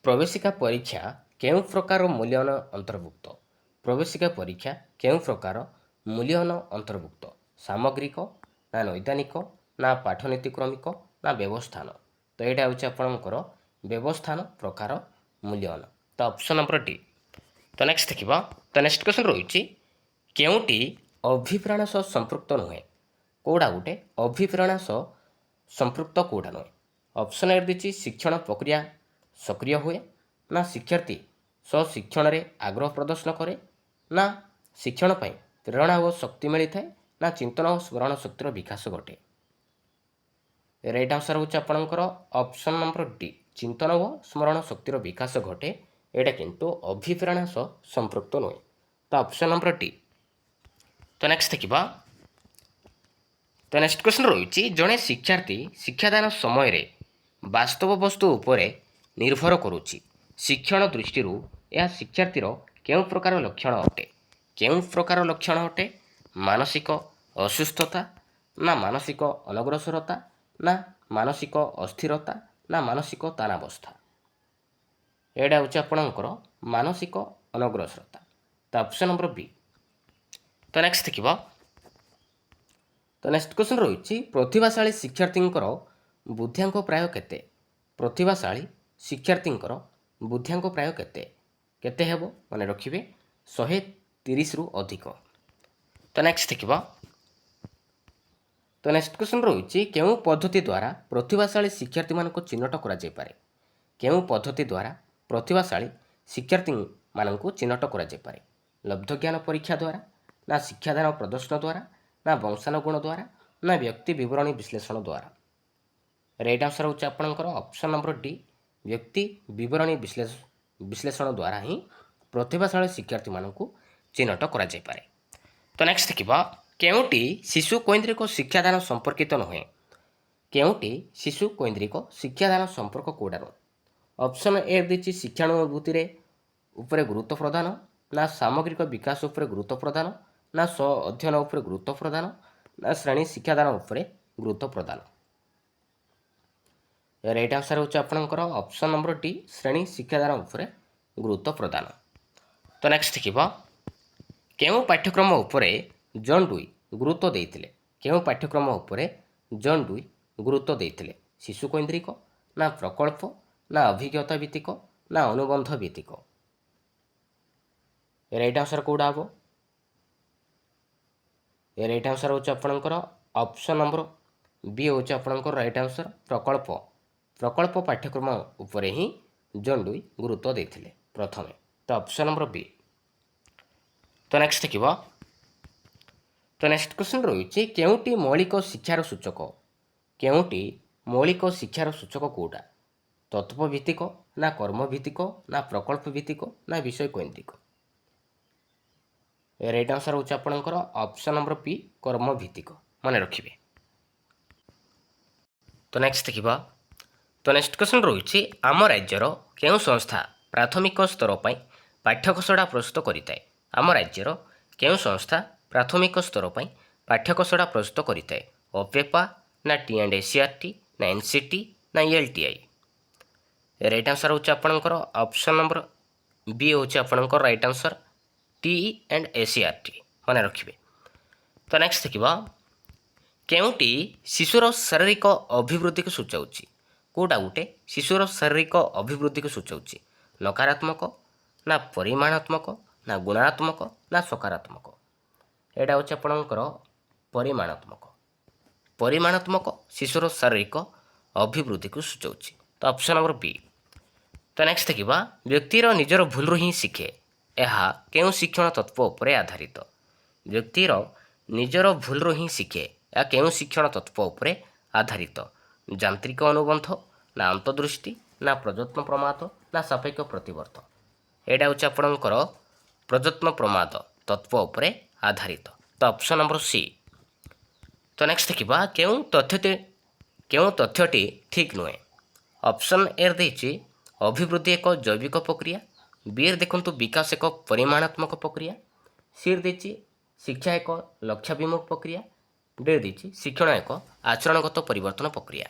ପ୍ରବେଶିକା ପରୀକ୍ଷା କେଉଁ ପ୍ରକାର ମୂଲ୍ୟାୟନ ଅନ୍ତର୍ଭୁକ୍ତ? ପ୍ରବେଶିକା ପରୀକ୍ଷା କେଉଁ ପ୍ରକାର ମୂଲ୍ୟାୟନ ଅନ୍ତର୍ଭୁକ୍ତ? ସାମଗ୍ରିକ ନା ନୈଦାନିକ ନା ପାଠନୀତିକ୍ରମିକ ନା ବ୍ୟବସ୍ଥାନ? ତ ଏଇଟା ହେଉଛି ଆପଣଙ୍କର ବ୍ୟବସ୍ଥାନ ପ୍ରକାର ମୂଲ୍ୟାୟନ। ତ ଅପସନ୍ ନମ୍ବର ଡି। ତ ନେକ୍ସଟ ଦେଖିବା। ତ ନେକ୍ସଟ କ୍ୱେଶ୍ଚନ୍ ରହିଛି କେଉଁଟି ଅଭିପ୍ରାଣ ସହ ସମ୍ପୃକ୍ତ ନୁହେଁ? କେଉଁଟା ଗୋଟେ ଅଭିପ୍ରେରଣ ସହ ସମ୍ପୃକ୍ତ କେଉଁଟା ନୁହେଁ? ଅପସନ୍ ଏ ଦେଇଛି ଶିକ୍ଷଣ ପ୍ରକ୍ରିୟା ସକ୍ରିୟ ହୁଏ, ନା ଶିକ୍ଷାର୍ଥୀ ସହ ଶିକ୍ଷଣରେ ଆଗ୍ରହ ପ୍ରଦର୍ଶନ କରେ, ନା ଶିକ୍ଷଣ ପାଇଁ ପ୍ରେରଣା ଓ ଶକ୍ତି ମିଳିଥାଏ, ନା ଚିନ୍ତନ ଓ ସ୍ମରଣ ଶକ୍ତିର ବିକାଶ ଘଟେ? ରାଇଟ୍ ଆନ୍ସର୍ ହେଉଛି ଆପଣଙ୍କର ଅପସନ୍ ନମ୍ବର ଡି ଚିନ୍ତନ ଓ ସ୍ମରଣ ଶକ୍ତିର ବିକାଶ ଘଟେ। ଏଇଟା କିନ୍ତୁ ଅଭିପ୍ରେରଣା ସହ ସମ୍ପୃକ୍ତ ନୁହେଁ। ତ ଅପସନ୍ ନମ୍ବର ଡି। ତ ନେକ୍ସଟ ଦେଖିବା। ତ ନେକ୍ସଟ କ୍ୱେଶ୍ଚନ୍ ରହିଛି ଜଣେ ଶିକ୍ଷାର୍ଥୀ ଶିକ୍ଷାଦାନ ସମୟରେ ବାସ୍ତବ ବସ୍ତୁ ଉପରେ ନିର୍ଭର କରୁଛି। ଶିକ୍ଷଣ ଦୃଷ୍ଟିରୁ ଏହା ଶିକ୍ଷାର୍ଥୀର କେଉଁ ପ୍ରକାର ଲକ୍ଷଣ ଅଟେ? କେଉଁ ପ୍ରକାର ଲକ୍ଷଣ ଅଟେ? ମାନସିକ ଅସୁସ୍ଥତା, ନା ମାନସିକ ଅନଗ୍ରସରତା, ନା ମାନସିକ ଅସ୍ଥିରତା, ନା ମାନସିକ ତାନାବସ୍ଥା? ଏଇଟା ହେଉଛି ଆପଣଙ୍କର ମାନସିକ ଅନଗ୍ରସରତା। ତ ଅପସନ୍ ନମ୍ବର ବି। ତ ନେକ୍ସଟ ଦେଖିବ। ତ ନେକ୍ସଟ କ୍ୱେଶ୍ଚନ୍ ରହିଛି ପ୍ରତିଭାଶାଳୀ ଶିକ୍ଷାର୍ଥୀଙ୍କର ବୁଦ୍ଧିଆଙ୍କ ପ୍ରାୟ କେତେ? ପ୍ରତିଭାଶାଳୀ ଶିକ୍ଷାର୍ଥୀଙ୍କର ବୁଦ୍ଧିଆଙ୍କ ପ୍ରାୟ କେତେ? କେତେ ହେବ? ମନେ ରଖିବେ 130ରୁ ଅଧିକ। ତ ନେକ୍ସଟ ଦେଖିବ। ତ ନେକ୍ସଟ କ୍ୱେଶ୍ଚନ୍ ରହିଛି କେଉଁ ପଦ୍ଧତି ଦ୍ୱାରା ପ୍ରତିଭାଶାଳୀ ଶିକ୍ଷାର୍ଥୀମାନଙ୍କୁ ଚିହ୍ନଟ କରାଯାଇପାରେ? କେଉଁ ପଦ୍ଧତି ଦ୍ୱାରା ପ୍ରତିଭାଶାଳୀ ଶିକ୍ଷାର୍ଥୀମାନଙ୍କୁ ଚିହ୍ନଟ କରାଯାଇପାରେ? ଲବ୍ଧ ଜ୍ଞାନ ପରୀକ୍ଷା ଦ୍ୱାରା, ନା ଶିକ୍ଷାଦାନ ପ୍ରଦର୍ଶନ ଦ୍ୱାରା, ନା ବଂଶାନୁଗୁଣ ଦ୍ୱାରା, ନା ବ୍ୟକ୍ତି ବିବରଣୀ ବିଶ୍ଳେଷଣ ଦ୍ୱାରା? ରାଇଟ୍ ଆନ୍ସର୍ ହେଉଛି ଆପଣଙ୍କର ଅପସନ୍ ନମ୍ବର ଡି ବ୍ୟକ୍ତି ବିବରଣୀ ବିଶ୍ଳେଷଣ ଦ୍ୱାରା ହିଁ ପ୍ରତିଭାଶାଳୀ ଶିକ୍ଷାର୍ଥୀମାନଙ୍କୁ ଚିହ୍ନଟ କରାଯାଇପାରେ। ତ ନେକ୍ସଟ ଦେଖିବା କେଉଁଟି ଶିଶୁ କୈନ୍ଦ୍ରିକ ଶିକ୍ଷାଦାନ ସମ୍ପର୍କିତ ନୁହେଁ? କେଉଁଟି ଶିଶୁ କୈନ୍ଦ୍ରିକ ଶିକ୍ଷାଦାନ ସମ୍ପର୍କ କେଉଁଟା ନୁହେଁ? ଅପସନ୍ ଏ ଦେଇଛି ଶିକ୍ଷାନୁଭୂତିରେ ଉପରେ ଗୁରୁତ୍ୱ ପ୍ରଦାନ, ନା ସାମଗ୍ରିକ ବିକାଶ ଉପରେ ଗୁରୁତ୍ୱ ପ୍ରଦାନ, ନା ସ୍ୱ ଅଧ୍ୟୟନ ଉପରେ ଗୁରୁତ୍ୱ ପ୍ରଦାନ, ନା ଶ୍ରେଣୀ ଶିକ୍ଷାଦାନ ଉପରେ ଗୁରୁତ୍ୱ ପ୍ରଦାନ? ରାଇଟ୍ ଆନ୍ସର୍ ହେଉଛି ଆପଣଙ୍କର ଅପସନ୍ ନମ୍ବର ଡି ଶ୍ରେଣୀ ଶିକ୍ଷାଦାନ ଉପରେ ଗୁରୁତ୍ୱ ପ୍ରଦାନ। ତ ନେକ୍ସଟ ଦେଖିବ କେଉଁ ପାଠ୍ୟକ୍ରମ ଉପରେ ଜନ୍ ଡୁଇ ଗୁରୁତ୍ୱ ଦେଇଥିଲେ? କେଉଁ ପାଠ୍ୟକ୍ରମ ଉପରେ ଜନ୍ ଡୁଇ ଗୁରୁତ୍ୱ ଦେଇଥିଲେ? ଶିଶୁ କୈନ୍ଦ୍ରିକ, ନା ପ୍ରକଳ୍ପ, ନା ଅଭିଜ୍ଞତା ଭିତ୍ତିକ, ନା ଅନୁବନ୍ଧ ଭିତ୍ତିକ? ରାଇଟ୍ ଆନ୍ସର୍ କେଉଁଟା ହେବ? ରାଇଟ୍ ଆନ୍ସର୍ ହେଉଛି ଆପଣଙ୍କର ଅପସନ୍ ନମ୍ବର ବି ହେଉଛି ଆପଣଙ୍କର ରାଇଟ୍ ଆନ୍ସର୍ ପ୍ରକଳ୍ପ ପାଠ୍ୟକ୍ରମ ଉପରେ ହିଁ ଜନ୍ ଡୁଇ ଗୁରୁତ୍ୱ ଦେଇଥିଲେ ପ୍ରଥମେ। ତ ଅପସନ୍ ନମ୍ବର ବି। ତ ନେକ୍ସଟ ଦେଖିବ। ତ ନେକ୍ସଟ କ୍ୱେଶ୍ଚନ୍ ରହିଛି କେଉଁଟି ମୌଳିକ ଶିକ୍ଷାର ସୂଚକ? କେଉଁଟି ମୌଳିକ ଶିକ୍ଷାର ସୂଚକ କେଉଁଟା? ତତ୍ତ୍ୱ ଭିତ୍ତିକ, ନା କର୍ମ ଭିତ୍ତିକ, ନା ପ୍ରକଳ୍ପ ଭିତ୍ତିକ, ନା ବିଷୟ କୈନ୍ଦ୍ରିକ? ରାଇଟ୍ ଆନ୍ସର୍ ହେଉଛି ଆପଣଙ୍କର ଅପସନ୍ ନମ୍ବର ପି କର୍ମ ଭିତ୍ତିକ। ମନେ ରଖିବେ। ତ ନେକ୍ସଟ ଦେଖିବା। ତ ନେକ୍ସଟ କ୍ୱେଶ୍ଚନ୍ ରହିଛି ଆମ ରାଜ୍ୟର କେଉଁ ସଂସ୍ଥା ପ୍ରାଥମିକ ସ୍ତର ପାଇଁ ପାଠ୍ୟଖସଡ଼ା ପ୍ରସ୍ତୁତ କରିଥାଏ? ଆମ ରାଜ୍ୟର କେଉଁ ସଂସ୍ଥା ପ୍ରାଥମିକ ସ୍ତର ପାଇଁ ପାଠ୍ୟଖସଡ଼ା ପ୍ରସ୍ତୁତ କରିଥାଏ? ଅପେପା, ନା T&ACRT, ନା NCT, ନା LTI? ରାଇଟ୍ ଆନ୍ସର୍ ହେଉଛି ଆପଣଙ୍କର ଅପସନ୍ ନମ୍ବର ବି ହେଉଛି ଆପଣଙ୍କର ରାଇଟ୍ ଆନ୍ସର୍ T&ACRT। ମନେ ରଖିବେ। ତ ନେକ୍ସଟ ଦେଖିବା କେଉଁଟି ଶିଶୁର ଶାରୀରିକ ଅଭିବୃଦ୍ଧିକୁ ସୂଚାଉଛି? କେଉଁଟା ଗୋଟେ ଶିଶୁର ଶାରୀରିକ ଅଭିବୃଦ୍ଧିକୁ ସୂଚାଉଛି? ନକାରାତ୍ମକ, ନା ପରିମାଣାତ୍ମକ, ନା ଗୁଣାତ୍ମକ, ନା ସକାରାତ୍ମକ? ଏଇଟା ହେଉଛି ଆପଣଙ୍କର ପରିମାଣାତ୍ମକ। ପରିମାଣାତ୍ମକ ଶିଶୁର ଶାରୀରିକ ଅଭିବୃଦ୍ଧିକୁ ସୂଚାଉଛି। ତ ଅପସନ୍ ନମ୍ବର ବି। ତ ନେକ୍ସଟ ଦେଖିବା ବ୍ୟକ୍ତିର ନିଜର ଭୁଲରୁ ହିଁ ଶିଖେ, ଏହା କେଉଁ ଶିକ୍ଷଣ ତତ୍ତ୍ୱ ଉପରେ ଆଧାରିତ? ବ୍ୟକ୍ତିର ନିଜର ଭୁଲରୁ ହିଁ ଶିଖେ, ଏହା କେଉଁ ଶିକ୍ଷଣ ତତ୍ତ୍ୱ ଉପରେ ଆଧାରିତ? ଯାନ୍ତ୍ରିକ ଅନୁବନ୍ଧ, ନା ଅନ୍ତର୍ଦୃଷ୍ଟି, ନା ପ୍ରଯତ୍ନ ପ୍ରମାଦ, ନା ସାପେକ୍ଷ ପ୍ରତିବର୍ତ୍ତ? ଏଇଟା ହେଉଛି ଆପଣଙ୍କର ପ୍ରଯତ୍ନ ପ୍ରମାଦ ତତ୍ତ୍ୱ ଉପରେ ଆଧାରିତ। ତ ଅପସନ୍ ନମ୍ବର ସି। ତ ନେକ୍ସଟ ଦେଖିବା କେଉଁ ତଥ୍ୟଟି ଠିକ୍ ନୁହେଁ? ଅପସନ୍ ଏରେ ଦେଇଛି ଅଭିବୃଦ୍ଧି ଏକ ଜୈବିକ ପ୍ରକ୍ରିୟା, ବିରେ ଦେଖନ୍ତୁ ବିକାଶ ଏକ ପରିମାଣାତ୍ମକ ପ୍ରକ୍ରିୟା, ସିରେ ଦେଇଛି ଶିକ୍ଷା ଏକ ଲକ୍ଷ୍ୟାଭିମୁଖ ପ୍ରକ୍ରିୟା, ଡିରେ ଦେଇଛି ଶିକ୍ଷଣ ଏକ ଆଚରଣଗତ ପରିବର୍ତ୍ତନ ପ୍ରକ୍ରିୟା।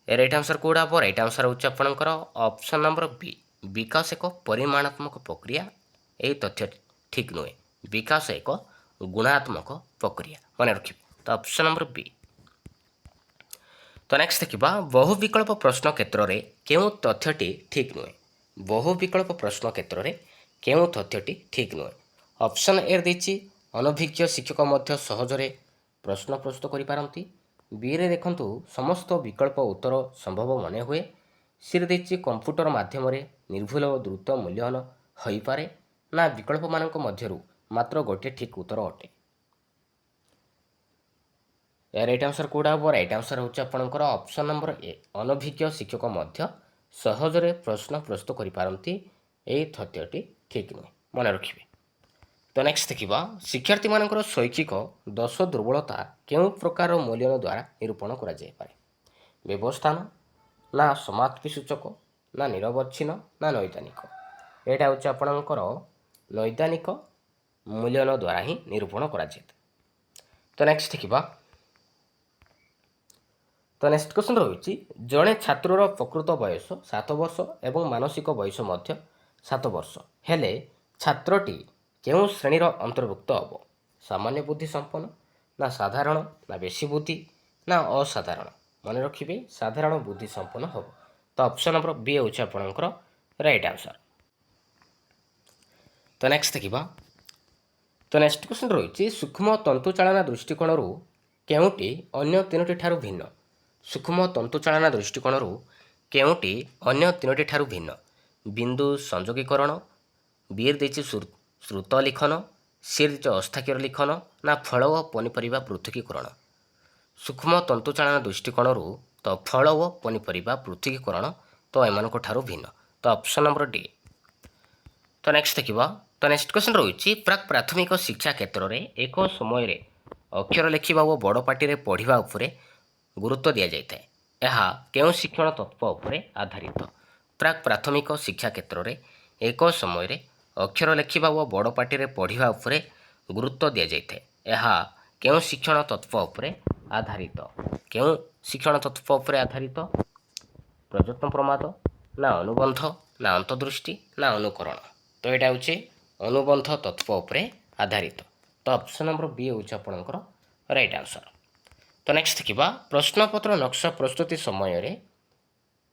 ରାଇଟ୍ ଆନ୍ସର କେଉଁଟା ହେବ? ରାଇଟ୍ ଆନ୍ସର ହେଉଛି ଆପଣଙ୍କର ଅପସନ୍ ନମ୍ବର ବି, ବିକାଶ ଏକ ପରିମାଣାତ୍ମକ ପ୍ରକ୍ରିୟା। ଏହି ତଥ୍ୟ ଠିକ୍ ନୁହେଁ, ବିକାଶ ଏକ ଗୁଣାତ୍ମକ ପ୍ରକ୍ରିୟା, ମନେ ରଖିବେ। ତ ଅପସନ୍ ନମ୍ବର ବି। ତ ନେକ୍ସଟ ଦେଖିବା ବହୁ ବିକଳ୍ପ ପ୍ରଶ୍ନ କ୍ଷେତ୍ରରେ କେଉଁ ତଥ୍ୟଟି ଠିକ୍ ନୁହେଁ? ବହୁ ବିକଳ୍ପ ପ୍ରଶ୍ନ କ୍ଷେତ୍ରରେ କେଉଁ ତଥ୍ୟଟି ଠିକ୍ ନୁହେଁ? ଅପସନ୍ ଏରେ ଦେଇଛି ଅନଭିଜ୍ଞ ଶିକ୍ଷକ ମଧ୍ୟ ସହଜରେ ପ୍ରଶ୍ନ ପ୍ରସ୍ତୁତ କରିପାରନ୍ତି, ବିରେ ଦେଖନ୍ତୁ ସମସ୍ତ ବିକଳ୍ପ ଉତ୍ତର ସମ୍ଭବ ମନେ ହୁଏ, ସିରେ ଦେଇଛି କମ୍ପ୍ୟୁଟର ମାଧ୍ୟମରେ ନିର୍ଭୁଲ ଓ ଦ୍ରୁତ ମୂଲ୍ୟାୟନ ହୋଇପାରେ, ନା ବିକଳ୍ପମାନଙ୍କ ମଧ୍ୟରୁ ମାତ୍ର ଗୋଟିଏ ଠିକ୍ ଉତ୍ତର ଅଟେ? ରାଇଟ୍ ଆନ୍ସର କେଉଁଟା ହେବ? ରାଇଟ୍ ଆନ୍ସର ହେଉଛି ଆପଣଙ୍କର ଅପସନ୍ ନମ୍ବର ଏ, ଅନଭିଜ୍ଞ ଶିକ୍ଷକ ମଧ୍ୟ ସହଜରେ ପ୍ରଶ୍ନ ପ୍ରସ୍ତୁତ କରିପାରନ୍ତି। ଏହି ତଥ୍ୟଟି ଠିକ୍ ନୁହେଁ, ମନେ ରଖିବେ। ତ ନେକ୍ସଟ ଦେଖିବା ଶିକ୍ଷାର୍ଥୀମାନଙ୍କର ଶୈକ୍ଷିକ ଦୋଷ ଦୁର୍ବଳତା କେଉଁ ପ୍ରକାର ମୂଲ୍ୟାୟନ ଦ୍ୱାରା ନିରୂପଣ କରାଯାଇପାରେ? ବ୍ୟବସ୍ଥାନ, ନା ସମାପ୍ତି ସୂଚକ, ନା ନିରବଚ୍ଛିନ୍ନ, ନା ନୈଦାନିକ? ଏଇଟା ହେଉଛି ଆପଣଙ୍କର ନୈଦାନିକ ମୂଲ୍ୟାୟନ ଦ୍ୱାରା ହିଁ ନିରୂପଣ କରାଯାଇଥାଏ। ତ ନେକ୍ସଟ ଦେଖିବା ତ ନେକ୍ସଟ କ୍ୱେଶ୍ଚନ୍ ରହିଛି ଜଣେ ଛାତ୍ରର ପ୍ରକୃତ ବୟସ 7 ବର୍ଷ ଏବଂ ମାନସିକ ବୟସ ମଧ୍ୟ 7 ବର୍ଷ ହେଲେ ଛାତ୍ରଟି କେଉଁ ଶ୍ରେଣୀର ଅନ୍ତର୍ଭୁକ୍ତ ହେବ? ସାମାନ୍ୟ ବୁଦ୍ଧି ସମ୍ପନ୍ନ, ନା ସାଧାରଣ, ନା ବେଶୀ ବୁଦ୍ଧି, ନା ଅସାଧାରଣ? ମନେ ରଖିବେ ସାଧାରଣ ବୁଦ୍ଧି ସମ୍ପନ୍ନ ହେବ। ତ ଅପସନ୍ ନମ୍ବର ବି ହେଉଛି ଆପଣଙ୍କର ରାଇଟ୍ ଆନ୍ସର। ତ ନେକ୍ସଟ ଦେଖିବା ତ ନେକ୍ସଟ କ୍ୱେଶ୍ଚନ୍ ରହିଛି ସୂକ୍ଷ୍ମ ତନ୍ତୁଚାଳନା ଦୃଷ୍ଟିକୋଣରୁ କେଉଁଟି ଅନ୍ୟ ତିନୋଟି ଠାରୁ ଭିନ୍ନ? ସୂକ୍ଷ୍ମ ତନ୍ତୁଚାଳନା ଦୃଷ୍ଟିକୋଣରୁ କେଉଁଟି ଅନ୍ୟ ତିନୋଟି ଠାରୁ ଭିନ୍ନ? ବିନ୍ଦୁ ସଂଯୋଗୀକରଣ, ବିରେ ଦେଇଛି ଶ୍ରୁତ ଲିଖନ, ସିରେ ଦେଇଛି ଅସ୍ଥାକ୍ଷର ଲିଖନ, ନା ଫଳ ଓ ପନିପରିବା ପୃଥକୀକରଣ? ସୂକ୍ଷ୍ମ ତନ୍ତୁଚାଳନା ଦୃଷ୍ଟିକୋଣରୁ ତ ଫଳ ଓ ପନିପରିବା ପୃଥକୀକରଣ ତ ଏମାନଙ୍କ ଠାରୁ ଭିନ୍ନ। ତ ଅପସନ୍ ନମ୍ବର ଡି। ତ ନେକ୍ସଟ ଦେଖିବା ତ ନେକ୍ସଟ କ୍ୱେଶ୍ଚନ୍ ରହିଛି ପ୍ରାକ୍ ପ୍ରାଥମିକ ଶିକ୍ଷା କ୍ଷେତ୍ରରେ ଏକ ସମୟରେ ଅକ୍ଷର ଲେଖିବା ଓ ବଡ଼ ପାଟିରେ ପଢ଼ିବା ଉପରେ ଗୁରୁତ୍ୱ ଦିଆଯାଇଥାଏ, ଏହା କେଉଁ ଶିକ୍ଷଣ ତତ୍ତ୍ୱ ଉପରେ ଆଧାରିତ? ପ୍ରାକ୍ ପ୍ରାଥମିକ ଶିକ୍ଷା କ୍ଷେତ୍ରରେ ଏକ ସମୟରେ ଅକ୍ଷର ଲେଖିବା ଓ ବଡ଼ ପାଟିରେ ପଢ଼ିବା ଉପରେ ଗୁରୁତ୍ୱ ଦିଆଯାଇଥାଏ, ଏହା କେଉଁ ଶିକ୍ଷଣ ତତ୍ତ୍ୱ ଉପରେ ଆଧାରିତ? କେଉଁ ଶିକ୍ଷଣ ତତ୍ତ୍ୱ ଉପରେ ଆଧାରିତ? ପ୍ରଯତ୍ନ ପ୍ରମାଦ, ନା ଅନୁବନ୍ଧ, ନା ଅନ୍ତର୍ଦୃଷ୍ଟି, ନା ଅନୁକରଣ? ତ ଏଇଟା ହେଉଛି ଅନୁବନ୍ଧ ତତ୍ତ୍ୱ ଉପରେ ଆଧାରିତ। ତ ଅପସନ୍ ନମ୍ବର ବି ହେଉଛି ଆପଣଙ୍କର ରାଇଟ୍ ଆନ୍ସର। ତ ନେକ୍ସଟ ଦେଖିବା ପ୍ରଶ୍ନପତ୍ର ନକ୍ସା ପ୍ରସ୍ତୁତି ସମୟରେ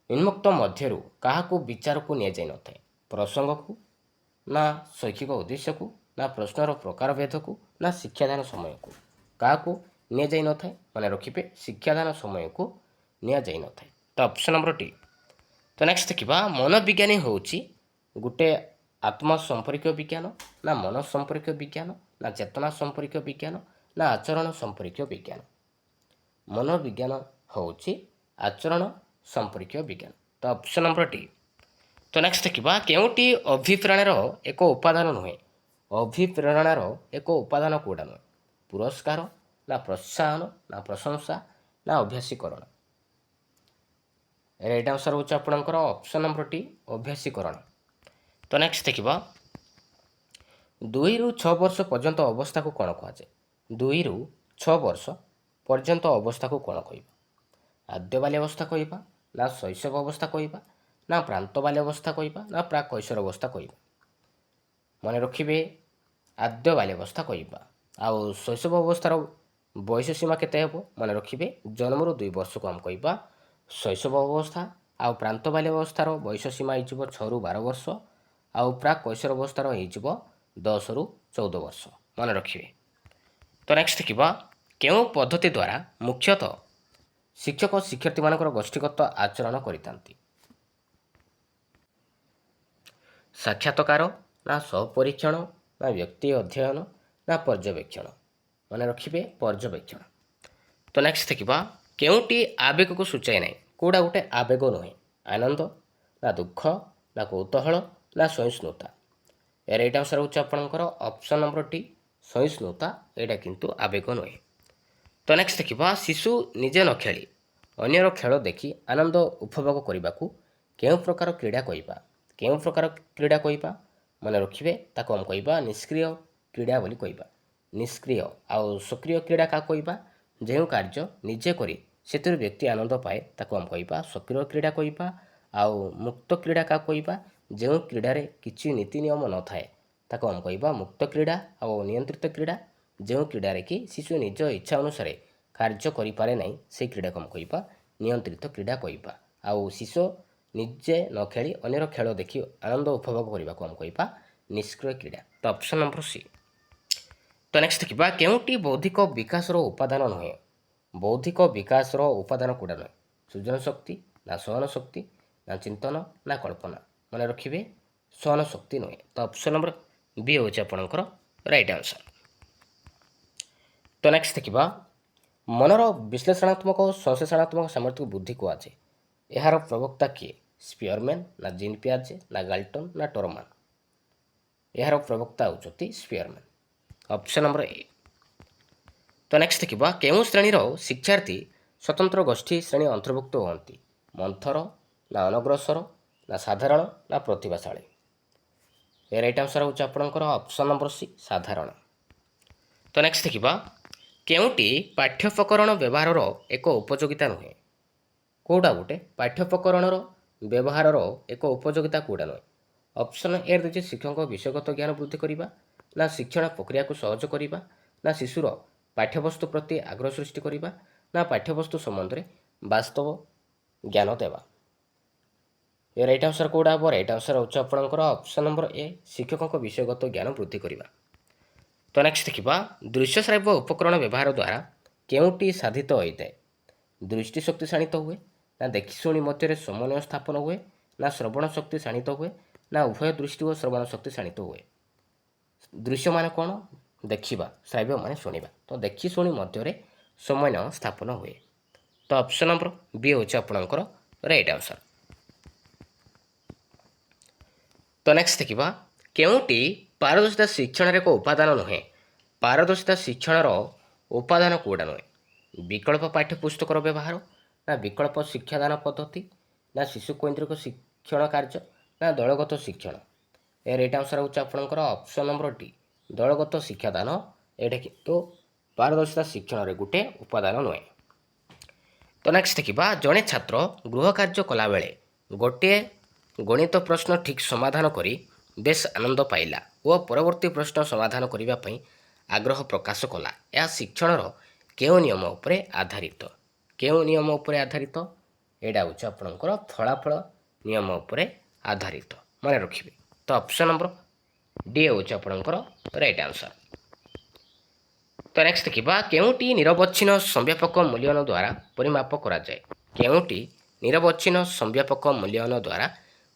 ଉନ୍ମୁକ୍ତ ମଧ୍ୟରୁ କାହାକୁ ବିଚାରକୁ ନିଆଯାଇନଥାଏ? ପ୍ରସଙ୍ଗକୁ, ନା ଶୈକ୍ଷିକ ଉଦ୍ଦେଶ୍ୟକୁ, ନା ପ୍ରଶ୍ନର ପ୍ରକାରଭେଦକୁ, ନା ଶିକ୍ଷାଦାନ ସମୟକୁ? କାହାକୁ ନିଆଯାଇନଥାଏ? ମନେ ରଖିବେ ଶିକ୍ଷାଦାନ ସମୟକୁ ନିଆଯାଇନଥାଏ। ତ ଅପସନ୍ ନମ୍ବର ଡି। ତ ନେକ୍ସଟ ଦେଖିବା ମନୋବିଜ୍ଞାନୀ ହେଉଛି ଗୋଟେ ଆତ୍ମ ସମ୍ପର୍କୀୟ ବିଜ୍ଞାନ, ନା ମନ ସମ୍ପର୍କୀୟ ବିଜ୍ଞାନ, ନା ଚେତନା ସମ୍ପର୍କୀୟ ବିଜ୍ଞାନ, ନା ଆଚରଣ ସମ୍ପର୍କୀୟ ବିଜ୍ଞାନ? ମନୋବିଜ୍ଞାନ ହେଉଛି ଆଚରଣ ସମ୍ପର୍କୀୟ ବିଜ୍ଞାନ। ତ ଅପସନ୍ ନମ୍ବର ଡି। ତ ନେକ୍ସଟ ଦେଖିବା କେଉଁଟି ଅଭିପ୍ରେରଣାର ଏକ ଉପାଦାନ ନୁହେଁ? ଅଭିପ୍ରେରଣାର ଏକ ଉପାଦାନ କେଉଁଟା ନୁହେଁ? ପୁରସ୍କାର, ନା ପ୍ରୋତ୍ସାହନ, ନା ପ୍ରଶଂସା, ନା ଅଭ୍ୟାସୀକରଣ? ରାଇଟ୍ ଆନ୍ସର ହେଉଛି ଆପଣଙ୍କର ଅପସନ୍ ନମ୍ବର ଡି, ଅଭ୍ୟାସୀକରଣ। ତ ନେକ୍ସଟ ଦେଖିବା 2ରୁ 6 ବର୍ଷ ପର୍ଯ୍ୟନ୍ତ ଅବସ୍ଥାକୁ କ'ଣ କୁହାଯାଏ? 2ରୁ 6 ବର୍ଷ ପର୍ଯ୍ୟନ୍ତ ଅବସ୍ଥାକୁ କ'ଣ କହିବା? ଆଦ୍ୟ ବାଲ୍ୟାବସ୍ଥା କହିବା, ନା ଶୈଶବ ଅବସ୍ଥା କହିବା, ନା ପ୍ରାନ୍ତ ବାଲ୍ୟାବସ୍ଥା କହିବା, ନା ପ୍ରାକ୍ କୈଶୋର ଅବସ୍ଥା କହିବା? ମନେ ରଖିବେ ଆଦ୍ୟ ବାଲ୍ୟାବସ୍ଥା କହିବା। ଆଉ ଶୈଶବ ଅବସ୍ଥାର ବୟସ ସୀମା କେତେ ହେବ? ମନେ ରଖିବେ ଜନ୍ମରୁ 2 ବର୍ଷକୁ ଆମେ କହିବା ଶୈଶବ ଅବସ୍ଥା, ଆଉ ପ୍ରାନ୍ତ ବାଲ୍ୟାବସ୍ଥାର ବୟସ ସୀମା ହେଇଯିବ 6ରୁ 12 ବର୍ଷ, ଆଉ ପ୍ରାକ୍ କୈଶୋର ଅବସ୍ଥାର ହେଇଯିବ 10ରୁ 14 ବର୍ଷ, ମନେ ରଖିବେ। ତ ନେକ୍ସଟ ଦେଖିବା କେଉଁ ପଦ୍ଧତି ଦ୍ୱାରା ମୁଖ୍ୟତଃ ଶିକ୍ଷକ ଶିକ୍ଷାର୍ଥୀମାନଙ୍କର ଗୋଷ୍ଠୀଗତ ଆଚରଣ କରିଥାନ୍ତି? ସାକ୍ଷାତକାର, ନା ସ୍ୱପରୀକ୍ଷଣ, ନା ବ୍ୟକ୍ତି ଅଧ୍ୟୟନ, ନା ପର୍ଯ୍ୟବେକ୍ଷଣ? ମନେ ରଖିବେ ପର୍ଯ୍ୟବେକ୍ଷଣ। ତ ନେକ୍ସଟ ଦେଖିବା କେଉଁଟି ଆବେଗକୁ ସୂଚାଏ ନାହିଁ? କେଉଁଟା ଗୋଟେ ଆବେଗ ନୁହେଁ? ଆନନ୍ଦ, ନା ଦୁଃଖ, ନା କୌତୂହଳ, ନା ସହିଷ୍ଣୁତା? ଏହାର ଏଇଟା ଆନ୍ସର ହେଉଛି ଆପଣଙ୍କର ଅପସନ୍ ନମ୍ବର ଟି ସହିଷ୍ଣୁତା। ଏଇଟା କିନ୍ତୁ ଆବେଗ ନୁହେଁ। ତ ନେକ୍ସଟ ଦେଖିବା ଶିଶୁ ନିଜେ ନ ଖେଳି ଅନ୍ୟର ଖେଳ ଦେଖି ଆନନ୍ଦ ଉପଭୋଗ କରିବାକୁ କେଉଁ ପ୍ରକାର କ୍ରୀଡ଼ା କହିବା? କେଉଁ ପ୍ରକାର କ୍ରୀଡ଼ା କହିବା? ମନେ ରଖିବେ ତାକୁ ଆମେ କହିବା ନିଷ୍କ୍ରିୟ କ୍ରୀଡ଼ା ବୋଲି କହିବା। ନିଷ୍କ୍ରିୟ ଆଉ ସକ୍ରିୟ କ୍ରୀଡ଼ା କାହାକୁ କହିବା? ଯେଉଁ କାର୍ଯ୍ୟ ନିଜେ କରି ସେଥିରୁ ବ୍ୟକ୍ତି ଆନନ୍ଦ ପାଏ ତାକୁ ଆମେ କହିବା ସକ୍ରିୟ କ୍ରୀଡ଼ା କହିବା। ଆଉ ମୁକ୍ତ କ୍ରୀଡ଼ା କାହାକୁ କହିବା? ଯେଉଁ କ୍ରୀଡ଼ାରେ କିଛି ନୀତି ନିୟମ ନଥାଏ ତାକୁ ଆମେ କହିବା ମୁକ୍ତ କ୍ରୀଡ଼ା। ଆଉ ନିୟନ୍ତ୍ରିତ କ୍ରୀଡ଼ା ଯେଉଁ କ୍ରୀଡ଼ାରେ କି ଶିଶୁ ନିଜ ଇଚ୍ଛା ଅନୁସାରେ କାର୍ଯ୍ୟ କରିପାରେ ନାହିଁ ସେହି କ୍ରୀଡ଼ାକୁ ଆମେ କହିବା ନିୟନ୍ତ୍ରିତ କ୍ରୀଡ଼ା କହିବା। ଆଉ ଶିଶୁ ନିଜେ ନ ଖେଳି ଅନ୍ୟର ଖେଳ ଦେଖି ଆନନ୍ଦ ଉପଭୋଗ କରିବାକୁ ଆମେ କହିବା ନିଷ୍କ୍ରିୟ କ୍ରୀଡ଼ା। ତ ଅପସନ୍ ନମ୍ବର ସି। ତ ନେକ୍ସଟ ଦେଖିବା କେଉଁଟି ବୌଦ୍ଧିକ ବିକାଶର ଉପାଦାନ ନୁହେଁ? ବୌଦ୍ଧିକ ବିକାଶର ଉପାଦାନ କେଉଁଟା ନୁହେଁ? ସୃଜନ ଶକ୍ତି, ନା ସହନ ଶକ୍ତି, ନା ଚିନ୍ତନ, ନା କଳ୍ପନା? ମନେ ରଖିବେ ସହନ ଶକ୍ତି ନୁହେଁ। ତ ଅପସନ୍ ନମ୍ବର ବି ହେଉଛି ଆପଣଙ୍କର ରାଇଟ୍ ଆନ୍ସର। ତ ନେକ୍ସଟ ଦେଖିବା ମନର ବିଶ୍ଳେଷଣାତ୍ମକ ଓ ସଂଶ୍ଳେଷଣାତ୍ମକ ସାମର୍ଥ୍ୟକୁ ବୃଦ୍ଧି କୁହାଯାଏ। ଏହାର ପ୍ରବକ୍ତା କିଏ? ସ୍ପିୟରମ୍ୟାନ୍, ନା ଜିନ୍ ପିଆଜେ, ନା ଗାଲ୍ଟନ୍, ନା ଟରମାନ? ଏହାର ପ୍ରବକ୍ତା ହେଉଛନ୍ତି ସ୍ପିୟରମ୍ୟାନ୍। Option number A. ତ ନେକ୍ସଟ ଦେଖିବା କେଉଁ ଶ୍ରେଣୀର ଶିକ୍ଷାର୍ଥୀ ସ୍ୱତନ୍ତ୍ର ଗୋଷ୍ଠୀ ଶ୍ରେଣୀ ଅନ୍ତର୍ଭୁକ୍ତ ହୁଅନ୍ତି? ମନ୍ଥର, ନା ଅନଗ୍ରସର, ନା ସାଧାରଣ, ନା ପ୍ରତିଭାଶାଳୀ? ଏ ରାଇଟ୍ ଆନ୍ସର ହେଉଛି ଆପଣଙ୍କର ଅପସନ୍ ନମ୍ବର ସି ସାଧାରଣ। ତ ନେକ୍ସଟ ଦେଖିବା କେଉଁଟି ପାଠ୍ୟୋପକରଣ ବ୍ୟବହାରର ଏକ ଉପଯୋଗିତା ନୁହେଁ? କେଉଁଟା ଗୋଟେ ପାଠ୍ୟୋପକରଣର ବ୍ୟବହାରର ଏକ ଉପଯୋଗିତା କେଉଁଟା ନୁହେଁ? ଅପସନ୍ ଏ ହେଉଛି ଶିକ୍ଷକଙ୍କ ବିଷୟଗତ ଜ୍ଞାନ ବୃଦ୍ଧି କରିବା, ନା ଶିକ୍ଷଣ ପ୍ରକ୍ରିୟାକୁ ସହଜ କରିବା, ନା ଶିଶୁର ପାଠ୍ୟବସ୍ତୁ ପ୍ରତି ଆଗ୍ରହ ସୃଷ୍ଟି କରିବା, ନା ପାଠ୍ୟବସ୍ତୁ ସମ୍ବନ୍ଧରେ ବାସ୍ତବ ଜ୍ଞାନ ଦେବା? ଏ ରାଇଟ୍ ଆନ୍ସର କେଉଁଟା ହେବ? ରାଇଟ୍ ଆନ୍ସର ହେଉଛି ଆପଣଙ୍କର ଅପସନ୍ ନମ୍ବର ଏ ଶିକ୍ଷକଙ୍କ ବିଷୟଗତ ଜ୍ଞାନ ବୃଦ୍ଧି କରିବା। ତ ନେକ୍ସଟ ଦେଖିବା ଦୃଶ୍ୟ ଶ୍ରାବ୍ୟ ଉପକରଣ ବ୍ୟବହାର ଦ୍ୱାରା କେଉଁଟି ସାଧିତ ହୋଇଥାଏ? ଦୃଷ୍ଟି ଶକ୍ତି ଶାଣିତ ହୁଏ, ନା ଦେଖି ଶୁଣି ମଧ୍ୟରେ ସମନ୍ୱୟ ସ୍ଥାପନ ହୁଏ, ନା ଶ୍ରବଣ ଶକ୍ତି ଶାଣିତ ହୁଏ, ନା ଉଭୟ ଦୃଷ୍ଟି ଓ ଶ୍ରବଣ ଶକ୍ତି ଶାଣିତ ହୁଏ? ଦୃଶ୍ୟ ମାନେ କ'ଣ? ଦେଖିବା, ଶ୍ରାବ୍ୟ ମାନେ ଶୁଣିବା। ତ ଦେଖି ଶୁଣି ମଧ୍ୟରେ ସମନ୍ୱୟ ସ୍ଥାପନ ହୁଏ। ତ ଅପସନ୍ ନମ୍ବର ବି ହେଉଛି ଆପଣଙ୍କର ରାଇଟ୍ ଆନ୍ସର। ତ ନେକ୍ସଟ ଦେଖିବା କେଉଁଟି ପାରଦର୍ଶିତା ଶିକ୍ଷଣର ଏକ ଉପାଦାନ ନୁହେଁ? ପାରଦର୍ଶିତା ଶିକ୍ଷଣର ଉପାଦାନ କେଉଁଟା ନୁହେଁ? ବିକଳ୍ପ ପାଠ୍ୟପୁସ୍ତକର ବ୍ୟବହାର, ନା ବିକଳ୍ପ ଶିକ୍ଷାଦାନ ପଦ୍ଧତି, ନା ଶିଶୁ କୈନ୍ଦ୍ରିକ ଶିକ୍ଷଣ କାର୍ଯ୍ୟ, ନା ଦଳଗତ ଶିକ୍ଷଣ? ଏ ରାଇଟ୍ ଆନ୍ସର ହେଉଛି ଆପଣଙ୍କର ଅପସନ୍ ନମ୍ବର ଡି ଦଳଗତ ଶିକ୍ଷାଦାନ। ଏଇଟା କିନ୍ତୁ ପାରଦର୍ଶିତା ଶିକ୍ଷଣରେ ଗୋଟେ ଉପାଦାନ ନୁହେଁ। ତ ନେକ୍ସଟ ଦେଖିବା ଜଣେ ଛାତ୍ର ଗୃହ କାର୍ଯ୍ୟ କଲାବେଳେ ଗୋଟିଏ ଗଣିତ ପ୍ରଶ୍ନ ଠିକ୍ ସମାଧାନ କରି ବେଶ ଆନନ୍ଦ ପାଇଲା ଓ ପରବର୍ତ୍ତୀ ପ୍ରଶ୍ନ ସମାଧାନ କରିବା ପାଇଁ ଆଗ୍ରହ ପ୍ରକାଶ କଲା। ଏହା ଶିକ୍ଷଣର କେଉଁ ନିୟମ ଉପରେ ଆଧାରିତ? କେଉଁ ନିୟମ ଉପରେ ଆଧାରିତ? ଏଇଟା ହେଉଛି ଆପଣଙ୍କର ଫଳାଫଳ ନିୟମ ଉପରେ ଆଧାରିତ। ମନେ ରଖିବେ। ତ ଅପସନ୍ ନମ୍ବର ଡି ହେଉଛି ଆପଣଙ୍କର ରାଇଟ୍ ଆନ୍ସର। ତ ନେକ୍ସଟ ଦେଖିବା କେଉଁଟି ନିରବଚ୍ଛିନ୍ନ ସଂବ୍ୟାପକ ମୂଲ୍ୟାୟନ ଦ୍ୱାରା ପରିମାପ କରାଯାଏ? କେଉଁଟି ନିରବଚ୍ଛିନ୍ନ ସଂବ୍ୟାପକ ମୂଲ୍ୟାୟନ ଦ୍ୱାରା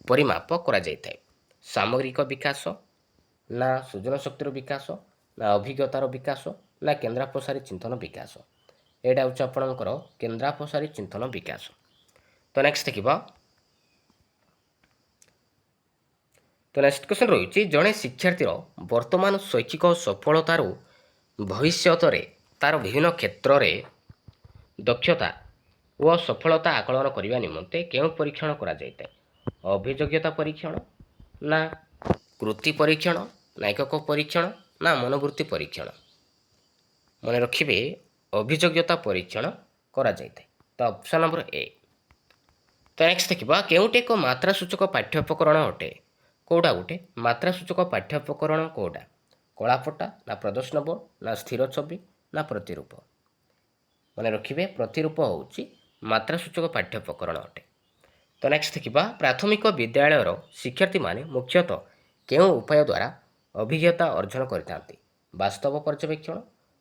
ପରିମାପ କରାଯାଇଥାଏ? ସାମଗ୍ରିକ ବିକାଶ, ନା ସୃଜନ ଶକ୍ତିର ବିକାଶ, ନା ଅଭିଜ୍ଞତାର ବିକାଶ, ନା କେନ୍ଦ୍ରାପସାରୀ ଚିନ୍ତନ ବିକାଶ? ଏଇଟା ହେଉଛି ଆପଣଙ୍କର କେନ୍ଦ୍ରାପସାରୀ ଚିନ୍ତନ ବିକାଶ। ତ ନେକ୍ସଟ ଦେଖିବା ତ ନେକ୍ସଟ କ୍ୱେଶ୍ଚନ୍ ରହିଛି ଜଣେ ଶିକ୍ଷାର୍ଥୀର ବର୍ତ୍ତମାନ ଶୈକ୍ଷିକ ସଫଳତାରୁ ଭବିଷ୍ୟତରେ ତା'ର ବିଭିନ୍ନ କ୍ଷେତ୍ରରେ ଦକ୍ଷତା ଓ ସଫଳତା ଆକଳନ କରିବା ନିମନ୍ତେ କେଉଁ ପରୀକ୍ଷଣ କରାଯାଇଥାଏ? ଅଭିଯୋଗ୍ୟତା ପରୀକ୍ଷଣ, ନା କୃତି ପରୀକ୍ଷଣ, ନା ଏକକ ପରୀକ୍ଷଣ, ନା ମନୋବୃତ୍ତି ପରୀକ୍ଷଣ? ମନେ ରଖିବେ ଅଭିଯୋଗ୍ୟତା ପରୀକ୍ଷଣ କରାଯାଇଥାଏ। ତ ଅପସନ୍ ନମ୍ବର ଏ। ତ ନେକ୍ସଟ ଦେଖିବା କେଉଁଟି ଏକ ମାତ୍ରା ସୂଚକ ପାଠ୍ୟୋପକରଣ ଅଟେ? କେଉଁଟା ଗୋଟେ ମାତ୍ରା ସୂଚକ ପାଠ୍ୟୋପକରଣ କେଉଁଟା? କଳାପଟା, ନା ପ୍ରଦର୍ଶନ ବୋର୍ଡ, ନା ସ୍ଥିର ଛବି, ନା ପ୍ରତିରୂପ? ମନେ ରଖିବେ ପ୍ରତିରୂପ ହେଉଛି ମାତ୍ରା ସୂଚକ ପାଠ୍ୟୋପକରଣ ଅଟେ। ତ ନେକ୍ସଟ ଦେଖିବା ପ୍ରାଥମିକ ବିଦ୍ୟାଳୟର ଶିକ୍ଷାର୍ଥୀମାନେ ମୁଖ୍ୟତଃ କେଉଁ ଉପାୟ ଦ୍ୱାରା ଅଭିଜ୍ଞତା ଅର୍ଜନ କରିଥାନ୍ତି? ବାସ୍ତବ ପର୍ଯ୍ୟବେକ୍ଷଣ,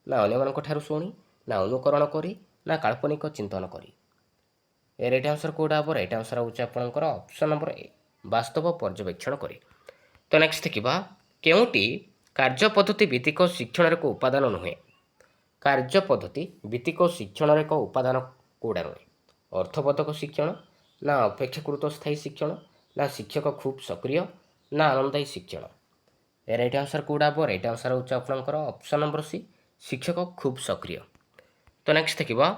ନା ଅନ୍ୟମାନଙ୍କ ଠାରୁ ଶୁଣି, ନା ଅନୁକରଣ କରି ନା କାଳ୍ପନିକ ଚିନ୍ତନ କରି। ଏ ରାଇଟ୍ ଆନ୍ସର୍ କେଉଁଟା ହେବ? ରାଇଟ୍ ଆନ୍ସର୍ ହେଉଛି ଆପଣଙ୍କର ଅପସନ୍ ନମ୍ବର ଏ, ବାସ୍ତବ ପର୍ଯ୍ୟବେକ୍ଷଣ କରି। ତ ନେକ୍ସଟ ଦେଖିବା, କେଉଁଟି କାର୍ଯ୍ୟ ପଦ୍ଧତି ଭିତ୍ତିକ ଶିକ୍ଷଣର ଏକ ଉପାଦାନ ନୁହେଁ? କାର୍ଯ୍ୟ ପଦ୍ଧତି ଭିତ୍ତିକ ଶିକ୍ଷଣର ଏକ ଉପାଦାନ କେଉଁଟା ନୁହେଁ? ଅର୍ଥବୋଧକ ଶିକ୍ଷଣ, ନା ଅପେକ୍ଷାକୃତ ସ୍ଥାୟୀ ଶିକ୍ଷଣ, ନା ଶିକ୍ଷକ ଖୁବ୍ ସକ୍ରିୟ, ନା ଆନନ୍ଦଦାୟୀ ଶିକ୍ଷଣ। ଏ ରାଇଟ୍ ଆନ୍ସର୍ କେଉଁଟା ହେବ? ରାଇଟ୍ ଆନ୍ସର୍ ହେଉଛି ଆପଣଙ୍କର ଅପସନ୍ ନମ୍ବର ସି, ଶିକ୍ଷକ ଖୁବ୍ ସକ୍ରିୟ। ତ ନେକ୍ସଟ ଦେଖିବା,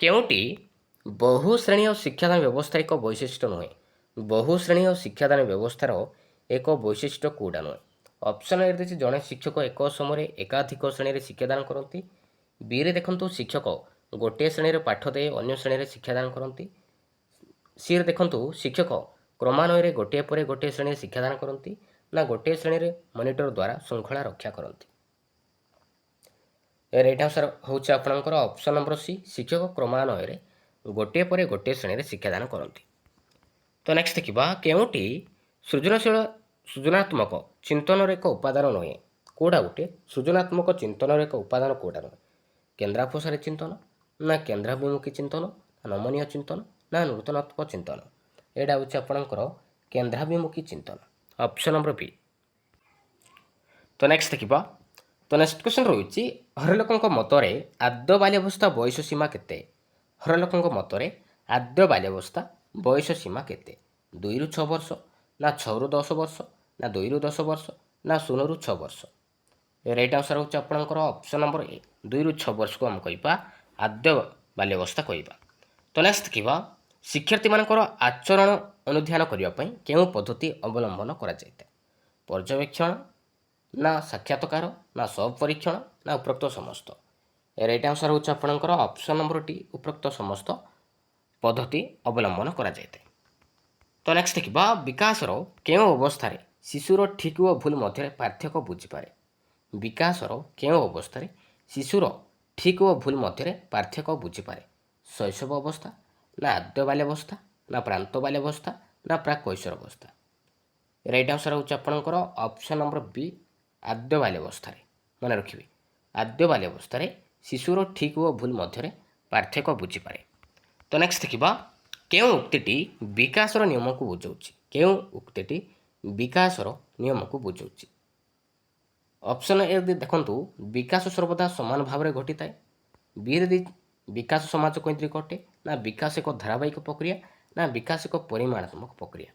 କେଉଁଟି ବହୁ ଶ୍ରେଣୀୟ ଶିକ୍ଷାଦାନ ବ୍ୟବସ୍ଥା ଏକ ବୈଶିଷ୍ଟ୍ୟ ନୁହେଁ? ବହୁ ଶ୍ରେଣୀୟ ଶିକ୍ଷାଦାନ ବ୍ୟବସ୍ଥାର ଏକ ବୈଶିଷ୍ଟ୍ୟ କେଉଁଟା ନୁହେଁ? ଅପସନ୍ ଏ ଦେଇଛି ଜଣେ ଶିକ୍ଷକ ଏକ ସମୟରେ ଏକାଧିକ ଶ୍ରେଣୀରେ ଶିକ୍ଷାଦାନ କରନ୍ତି। ବିରେ ଦେଖନ୍ତୁ ଶିକ୍ଷକ ଗୋଟିଏ ଶ୍ରେଣୀରେ ପାଠ ଦେଇ ଅନ୍ୟ ଶ୍ରେଣୀରେ ଶିକ୍ଷାଦାନ କରନ୍ତି। ସିରେ ଦେଖନ୍ତୁ ଶିକ୍ଷକ କ୍ରମାନ୍ୱୟରେ ଗୋଟିଏ ପରେ ଗୋଟିଏ ଶ୍ରେଣୀରେ ଶିକ୍ଷାଦାନ କରନ୍ତି, ନା ଗୋଟିଏ ଶ୍ରେଣୀରେ ମନିଟର ଦ୍ୱାରା ଶୃଙ୍ଖଳା ରକ୍ଷା କରନ୍ତି। ଏ ରାଇଟ୍ ଆନ୍ସର୍ ହେଉଛି ଆପଣଙ୍କର ଅପସନ୍ ନମ୍ବର ସି, ଶିକ୍ଷକ କ୍ରମାନ୍ୱୟରେ ଗୋଟିଏ ପରେ ଗୋଟିଏ ଶ୍ରେଣୀରେ ଶିକ୍ଷାଦାନ କରନ୍ତି। ତ ନେକ୍ସଟ ଦେଖିବା, କେଉଁଟି ସୃଜନାତ୍ମକ ଚିନ୍ତନର ଏକ ଉପାଦାନ ନୁହେଁ? କେଉଁଟା ଗୋଟେ ସୃଜନାତ୍ମକ ଚିନ୍ତନର ଏକ ଉପାଦାନ କେଉଁଟା ନୁହେଁ? କେନ୍ଦ୍ରାପସାରୀ ଚିନ୍ତନ, ନା କେନ୍ଦ୍ରାଭିମୁଖୀ ଚିନ୍ତନ, ନା ନମନୀୟ ଚିନ୍ତନ, ନା ନୂତନତ୍ୱ ଚିନ୍ତନ। ଏଇଟା ହେଉଛି ଆପଣଙ୍କର କେନ୍ଦ୍ରାଭିମୁଖୀ ଚିନ୍ତନ, ଅପସନ୍ ନମ୍ବର ବି। ତ ନେକ୍ସଟ ଦେଖିବା, ତ ନେକ୍ସଟ କ୍ୱେଶ୍ଚନ୍ ରହୁଛି, ହରଲୋକଙ୍କ ମତରେ ଆଦ୍ୟ ବାଲ୍ୟାବସ୍ଥା ବୟସ ସୀମା କେତେ? ହରଲୋକଙ୍କ ମତରେ ଆଦ୍ୟ ବାଲ୍ୟାବସ୍ଥା ବୟସ ସୀମା କେତେ? 2ରୁ 6 ବର୍ଷ, ନା 6ରୁ 10 ବର୍ଷ, ନା 2ରୁ 10 ବର୍ଷ, ନା 0ରୁ 6 ବର୍ଷ। ରାଇଟ୍ ଆନ୍ସର୍ ହେଉଛି ଆପଣଙ୍କର ଅପସନ୍ ନମ୍ବର ଏ, 2ରୁ 6 ବର୍ଷକୁ ଆମେ କହିବା ଆଦ୍ୟ ବାଲ୍ୟାବସ୍ଥା କହିବା। ତ ନେକ୍ସଟ ଦେଖିବା, ଶିକ୍ଷାର୍ଥୀମାନଙ୍କର ଆଚରଣ ଅନୁଧ୍ୟାନ କରିବା ପାଇଁ କେଉଁ ପଦ୍ଧତି ଅବଲମ୍ବନ କରାଯାଇଥାଏ? ପର୍ଯ୍ୟବେକ୍ଷଣ, ନା ସାକ୍ଷାତକାର, ନା ସବ୍ ପରୀକ୍ଷଣ, ନା ଉପରୋକ୍ତ ସମସ୍ତ। ରାଇଟ୍ ଆନ୍ସର୍ ହେଉଛି ଆପଣଙ୍କର ଅପସନ୍ ନମ୍ବର ଟି, ଉପରୋକ୍ତ ସମସ୍ତ ପଦ୍ଧତି ଅବଲମ୍ବନ କରାଯାଇଥାଏ। ତ ନେକ୍ସଟ ଦେଖିବା, ବିକାଶର କେଉଁ ଅବସ୍ଥାରେ ଶିଶୁର ଠିକ୍ ଓ ଭୁଲ ମଧ୍ୟରେ ପାର୍ଥକ୍ୟ ବୁଝିପାରେ? ବିକାଶର କେଉଁ ଅବସ୍ଥାରେ ଶିଶୁର ଠିକ୍ ଓ ଭୁଲ ମଧ୍ୟରେ ପାର୍ଥକ୍ୟ ବୁଝିପାରେ? ଶୈଶବ ଅବସ୍ଥା, ନା ଆଦ୍ୟ ବାଲ୍ୟାବସ୍ଥା, ନା ପ୍ରାନ୍ତ ବାଲ୍ୟାବସ୍ଥା, ନା ପ୍ରାକ୍ କୈଶୋର ଅବସ୍ଥା। ରାଇଟ୍ ଆନ୍ସର୍ ହେଉଛି ଆପଣଙ୍କର ଅପସନ୍ ନମ୍ବର ବି, ଆଦ୍ୟ ବାଲ୍ୟାବସ୍ଥାରେ। ମନେ ରଖିବେ, ଆଦ୍ୟ ବାଲ୍ୟାବସ୍ଥାରେ ଶିଶୁର ଠିକ୍ ଓ ଭୁଲ ମଧ୍ୟରେ ପାର୍ଥକ୍ୟ ବୁଝିପାରେ। ତ ନେକ୍ସଟ ଦେଖିବା, କେଉଁ ଉକ୍ତିଟି ବିକାଶର ନିୟମକୁ ବୁଝାଉଛି? କେଉଁ ଉକ୍ତିଟି ବିକାଶର ନିୟମକୁ ବୁଝାଉଛି? ଅପସନ୍ ଏ ଦେଖନ୍ତୁ, ବିକାଶ ସର୍ବଦା ସମାନ ଭାବରେ ଘଟିଥାଏ। ବିରେ ବିକାଶ ସମାଜ କୈନ୍ଦ୍ରିକ ଅଟେ, ନା ବିକାଶ ଏକ ଧାରାବାହିକ ପ୍ରକ୍ରିୟା, ନା ବିକାଶ ଏକ ପରିମାଣାତ୍ମକ ପ୍ରକ୍ରିୟା।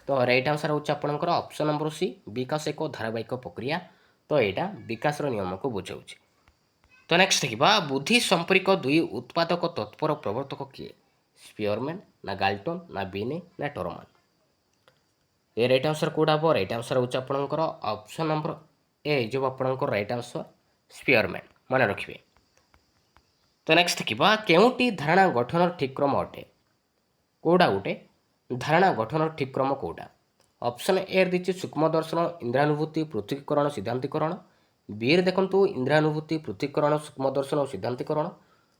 ତ ରାଇଟ୍ ଆନ୍ସର୍ ହେଉଛି ଆପଣଙ୍କର ଅପସନ୍ ନମ୍ବର ସି, ବିକାଶ ଏକ ଧାରାବାହିକ ପ୍ରକ୍ରିୟା। ତ ଏଇଟା ବିକାଶର ନିୟମକୁ ବୁଝାଉଛି। ତ ନେକ୍ସଟ ଦେଖିବା, ବୁଦ୍ଧି ସମ୍ପର୍କ ଦୁଇ ଉତ୍ପାଦକ ତତ୍ପର ପ୍ରବର୍ତ୍ତକ କିଏ? ସ୍ପିୟରମ୍ୟାନ୍, ନା ଗାଲ୍ଟନ୍, ନା ବିନେ, ନା ଟରମାନ। ଏ ରାଇଟ୍ ଆନ୍ସର୍ କେଉଁଟା ହେବ? ରାଇଟ୍ ଆନ୍ସର୍ ହେଉଛି ଆପଣଙ୍କର ଅପସନ୍ ନମ୍ବର ଏ, ଯେଉଁ ଆପଣଙ୍କର ରାଇଟ୍ ଆନ୍ସର୍ ସ୍ପିୟରମ୍ୟାନ୍। ମନେ ରଖିବେ। ତ ନେକ୍ସଟ ଦେଖିବା, କେଉଁଟି ଧାରଣା ଗଠନର ଠିକ୍ କ୍ରମ ଅଟେ? କେଉଁଟା ଗୋଟେ ଧାରଣା ଗଠନର ଠିକ୍ କ୍ରମ କେଉଁଟା? ଅପସନ୍ ଏ ଦେଇଛି ସୂକ୍ଷ୍ମ ଦର୍ଶନ, ଇନ୍ଦ୍ରାନୁଭୂତି, ପୃଥକୀକରଣ, ସିଦ୍ଧାନ୍ତିକରଣ। ବିରେ ଦେଖନ୍ତୁ ଇନ୍ଦ୍ରାନୁଭୂତି, ପୃଥକୀକରଣ, ସୂକ୍ଷ୍ମ ଦର୍ଶନ ଓ ସିଦ୍ଧାନ୍ତିକରଣ।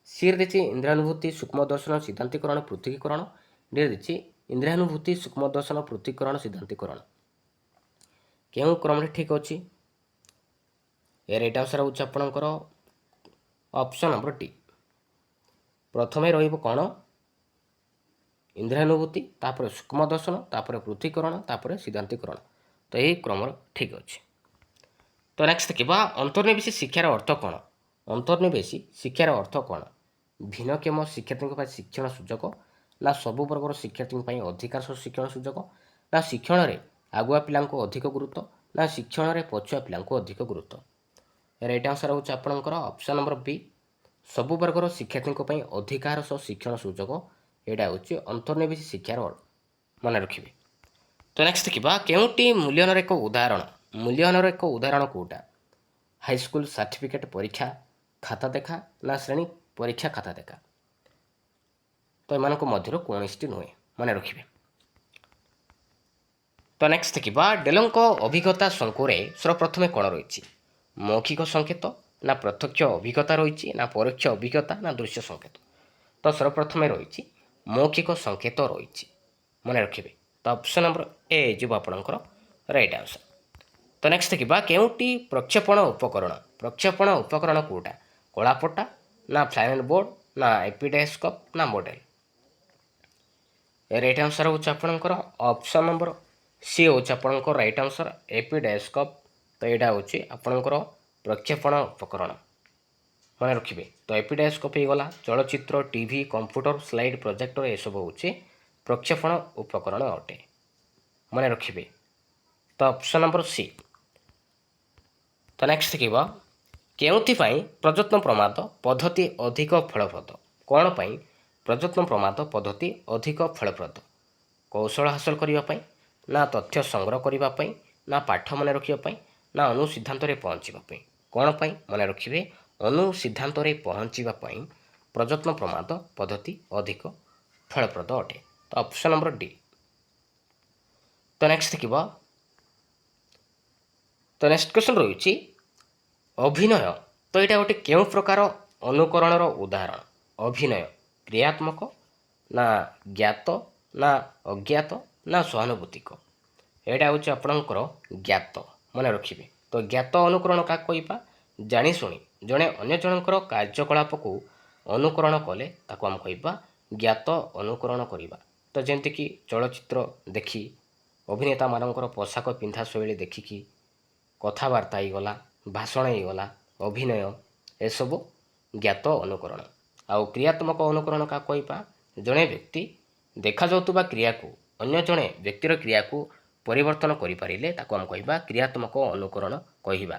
ସିରେ ଦେଇଛି ଇନ୍ଦ୍ରାନୁଭୂତି, ସୂକ୍ଷ୍ମ ଦର୍ଶନ, ସିଦ୍ଧାନ୍ତିକରଣ, ପୃଥକୀକରଣ। ଡିରେ ଦେଇଛି ଇନ୍ଦ୍ରାନୁଭୂତି, ସୂକ୍ଷ୍ମ ଦର୍ଶନ, ପୃଥକୀକରଣ, ସିଦ୍ଧାନ୍ତିକରଣ। କେଉଁ କ୍ରମରେ ଠିକ୍ ଅଛି? ଏ ରାଇଟ୍ ଆନ୍ସର୍ ହେଉଛି ଆପଣଙ୍କର ଅପସନ୍ ନମ୍ବର ଟି। ପ୍ରଥମେ ରହିବ କ'ଣ? ଇନ୍ଦ୍ରାନୁଭୂତି, ତାପରେ ସୂକ୍ଷ୍ମ ଦର୍ଶନ, ତାପରେ ପୃଥକୀକରଣ, ତାପରେ ସିଦ୍ଧାନ୍ତିକରଣ। ତ ଏହି କ୍ରମର ଠିକ୍ ଅଛି। ତ ନେକ୍ସଟ ଦେଖିବା, ଅନ୍ତର୍ନିବେଶୀ ଶିକ୍ଷାର ଅର୍ଥ କ'ଣ? ଅନ୍ତର୍ନିବେଶୀ ଶିକ୍ଷାର ଅର୍ଥ କ'ଣ? ଭିନ୍ନକ୍ଷମ ଶିକ୍ଷାର୍ଥୀଙ୍କ ପାଇଁ ଶିକ୍ଷଣ ସୁଯୋଗ, ନା ସବୁ ବର୍ଗର ଶିକ୍ଷାର୍ଥୀଙ୍କ ପାଇଁ ଅଧିକାର ଶିକ୍ଷଣ ସୁଯୋଗ, ନା ଶିକ୍ଷଣରେ ଆଗୁଆ ପିଲାଙ୍କୁ ଅଧିକ ଗୁରୁତ୍ୱ, ନା ଶିକ୍ଷଣରେ ପଛୁଆ ପିଲାଙ୍କୁ ଅଧିକ ଗୁରୁତ୍ୱ। ରାଇଟ୍ ଆନ୍ସର୍ ହେଉଛି ଆପଣଙ୍କର ଅପସନ୍ ନମ୍ବର ବି, ସବୁ ବର୍ଗର ଶିକ୍ଷାର୍ଥୀଙ୍କ ପାଇଁ ଅଧିକାର ସହ ଶିକ୍ଷଣ ସୁଯୋଗ। ଏଇଟା ହେଉଛି ଅନ୍ତର୍ନିବେଶୀ ଶିକ୍ଷାର। ମନେ ରଖିବେ। ତ ନେକ୍ସଟ ଦେଖିବା, କେଉଁଟି ମୂଲ୍ୟାୟନର ଏକ ଉଦାହରଣ? ମୂଲ୍ୟାୟନର ଏକ ଉଦାହରଣ କେଉଁଟା? ହାଇସ୍କୁଲ ସାର୍ଟିଫିକେଟ୍ ପରୀକ୍ଷା ଖାତା ଦେଖା, ନା ଶ୍ରେଣୀ ପରୀକ୍ଷା ଖାତା ଦେଖା। ତ ଏମାନଙ୍କ ମଧ୍ୟରୁ କୌଣସିଟି ନୁହେଁ। ମନେ ରଖିବେ। ତ ନେକ୍ସଟ ଦେଖିବା, ଡେଲଙ୍କ ଅଭିଜ୍ଞତା ଶଙ୍କୁରେ ସର୍ବପ୍ରଥମେ କ'ଣ ରହିଛି? ମୌଖିକ ସଂକେତ, ନା ପ୍ରତ୍ୟକ୍ଷ ଅଭିଜ୍ଞତା ରହିଛି, ନା ପରୋକ୍ଷ ଅଭିଜ୍ଞତା, ନା ଦୃଶ୍ୟ ସଂକେତ। ତ ସର୍ବପ୍ରଥମେ ରହିଛି ମୌଖିକ ସଂକେତ ରହିଛି। ମନେ ରଖିବେ। ତ ଅପସନ୍ ନମ୍ବର ଏ ଯିବ ଆପଣଙ୍କର ରାଇଟ୍ ଆନ୍ସର୍। ତ ନେକ୍ସଟ ଦେଖିବା, କେଉଁଟି ପ୍ରକ୍ଷେପଣ ଉପକରଣ? ପ୍ରକ୍ଷେପଣ ଉପକରଣ କେଉଁଟା? କଳାପଟା, ନା ପ୍ଲାନେଟ୍ ବୋର୍ଡ଼, ନା ଏପିଡାଇସ୍କୋପ, ନା ମଡେଲ। ରାଇଟ୍ ଆନ୍ସର ହେଉଛି ଆପଣଙ୍କର ଅପସନ୍ ନମ୍ବର ସି ହେଉଛି ଆପଣଙ୍କର ରାଇଟ୍ ଆନ୍ସର ଏପିଡାଇସ୍କୋପ। ତ ଏଇଟା ହେଉଛି ଆପଣଙ୍କର ପ୍ରକ୍ଷେପଣ ଉପକରଣ, ମନେ ରଖିବେ। ତ ଏପିଡାଇସ୍କୋପ ହେଇଗଲା ଚଳଚ୍ଚିତ୍ର, ଟିଭି, କମ୍ପ୍ୟୁଟର, ସ୍ଲାଇଡ୍, ପ୍ରୋଜେକ୍ଟର ଏସବୁ ହେଉଛି ପ୍ରକ୍ଷେପଣ ଉପକରଣ ଅଟେ, ମନେ ରଖିବେ। ତ ଅପସନ୍ ନମ୍ବର ସି। ତ ନେକ୍ସଟ ଦେଖିବ କେଉଁଥିପାଇଁ ପ୍ରଯତ୍ନ ପ୍ରମାଦ ପଦ୍ଧତି ଅଧିକ ଫଳପ୍ରଦ? କ'ଣ ପାଇଁ ପ୍ରଯତ୍ନ ପ୍ରମାଦ ପଦ୍ଧତି ଅଧିକ ଫଳପ୍ରଦ? କୌଶଳ ହାସଲ କରିବା ପାଇଁ, ନା ତଥ୍ୟ ସଂଗ୍ରହ କରିବା ପାଇଁ, ନା ପାଠ ମନେ ରଖିବା ପାଇଁ, ନା ଅନୁସିଦ୍ଧାନ୍ତରେ ପହଞ୍ଚିବା ପାଇଁ? କ'ଣ ପାଇଁ? ମନେ ରଖିବେ ଅନୁସିଦ୍ଧାନ୍ତରେ ପହଞ୍ଚିବା ପାଇଁ ପ୍ରଯତ୍ନ ପ୍ରମାଦ ପଦ୍ଧତି ଅଧିକ ଫଳପ୍ରଦ ଅଟେ। ତ ଅପସନ୍ ନମ୍ବର ଡି। ତ ନେକ୍ସଟ ଦେଖିବ ତ ନେକ୍ସଟ କ୍ୱେଶ୍ଚନ୍ ରହିଛି ଅଭିନୟ। ତ ଏଇଟା ଗୋଟେ କେଉଁ ପ୍ରକାର ଅନୁକରଣର ଉଦାହରଣ? ଅଭିନୟ କ୍ରିୟାତ୍ମକ, ନା ଜ୍ଞାତ, ନା ଅଜ୍ଞାତ, ନା ସହାନୁଭୂତିକ? ଏଇଟା ହେଉଛି ଆପଣଙ୍କର ଜ୍ଞାତ, ମନେ ରଖିବେ। ତ ଜ୍ଞାତ ଅନୁକରଣ କାହା କହିବା? ଜାଣିଶୁଣି ଜଣେ ଅନ୍ୟ ଜଣଙ୍କର କାର୍ଯ୍ୟକଳାପକୁ ଅନୁକରଣ କଲେ ତାକୁ ଆମେ କହିବା ଜ୍ଞାତ ଅନୁକରଣ କରିବା। ତ ଯେମିତିକି ଚଳଚ୍ଚିତ୍ର ଦେଖି, ଅଭିନେତାମାନଙ୍କର ପୋଷାକ ପିନ୍ଧା ଶୈଳୀ ଦେଖିକି କଥାବାର୍ତ୍ତା ହେଇଗଲା, ଭାଷଣ ହେଇଗଲା, ଅଭିନୟ, ଏସବୁ ଜ୍ଞାତ ଅନୁକରଣ। ଆଉ କ୍ରିୟାତ୍ମକ ଅନୁକରଣ କାହା କହିବା? ଜଣେ ବ୍ୟକ୍ତି ଦେଖାଯାଉଥିବା କ୍ରିୟାକୁ ଅନ୍ୟ ଜଣେ ବ୍ୟକ୍ତିର କ୍ରିୟାକୁ ପରିବର୍ତ୍ତନ କରିପାରିଲେ ତାକୁ ଆମେ କହିବା କ୍ରିୟାତ୍ମକ ଅନୁକରଣ କହିବା।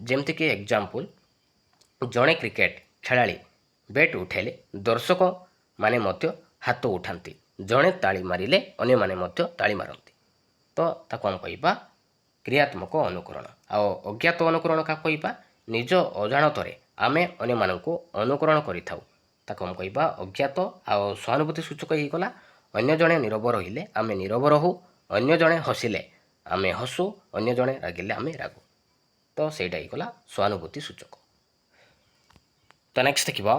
ଯେମିତିକି ଏକ୍ଜାମ୍ପଲ୍, ଜଣେ କ୍ରିକେଟ ଖେଳାଳି ବ୍ୟାଟ୍ ଉଠାଇଲେ ଦର୍ଶକମାନେ ମଧ୍ୟ ହାତ ଉଠାନ୍ତି, ଜଣେ ତାଳି ମାରିଲେ ଅନ୍ୟମାନେ ମଧ୍ୟ ତାଳି ମାରନ୍ତି। ତ ତାକୁ ଆମେ କହିବା କ୍ରିୟାତ୍ମକ ଅନୁକରଣ। ଆଉ ଅଜ୍ଞାତ ଅନୁକରଣ କାହା କହିବା? ନିଜ ଅଜାଣତରେ ଆମେ ଅନ୍ୟମାନଙ୍କୁ ଅନୁକରଣ କରିଥାଉ, ତାକୁ ଆମେ କହିବା ଅଜ୍ଞାତ। ଆଉ ସହାନୁଭୂତି ସୂଚକ ହେଇଗଲା ଅନ୍ୟ ଜଣେ ନୀରବ ରହିଲେ ଆମେ ନୀରବ ରହୁ, ଅନ୍ୟ ଜଣେ ହସିଲେ ଆମେ ହସୁ, ଅନ୍ୟ ଜଣେ ରାଗିଲେ ଆମେ ରାଗୁ। ତ ସେଇଟା ହେଇଗଲା ସହାନୁଭୂତି ସୂଚକ। ତ ନେକ୍ସଟ ଦେଖିବ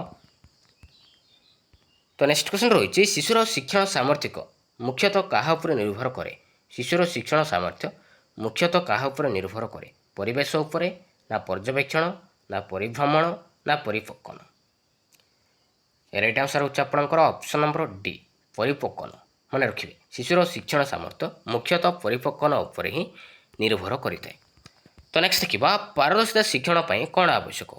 ତ ନେକ୍ସଟ କ୍ୱେଶ୍ଚନ୍ ରହିଛି ଶିଶୁର ଶିକ୍ଷଣ ସାମର୍ଥ୍ୟ ମୁଖ୍ୟତଃ କାହା ଉପରେ ନିର୍ଭର କରେ? ଶିଶୁର ଶିକ୍ଷଣ ସାମର୍ଥ୍ୟ ମୁଖ୍ୟତଃ କାହା ଉପରେ ନିର୍ଭର କରେ? ପରିବେଶ ଉପରେ, ନା ପର୍ଯ୍ୟବେକ୍ଷଣ, ନା ପରିଭ୍ରମଣ, ନା ପରିପୋଷଣ? ରାଇଟ୍ ଆନ୍ସର ହେଉଛି ଆପଣଙ୍କର ଅପସନ୍ ନମ୍ବର ଡି ପରିପୋଷଣ, ମନେ ରଖିବେ। ଶିଶୁର ଶିକ୍ଷଣ ସାମର୍ଥ୍ୟ ମୁଖ୍ୟତଃ ପରିପୋଷଣ ଉପରେ ହିଁ ନିର୍ଭର କରିଥାଏ। ତ ନେକ୍ସଟ ଦେଖିବା ପାରଦର୍ଶିତା ଶିକ୍ଷଣ ପାଇଁ କ'ଣ ଆବଶ୍ୟକ?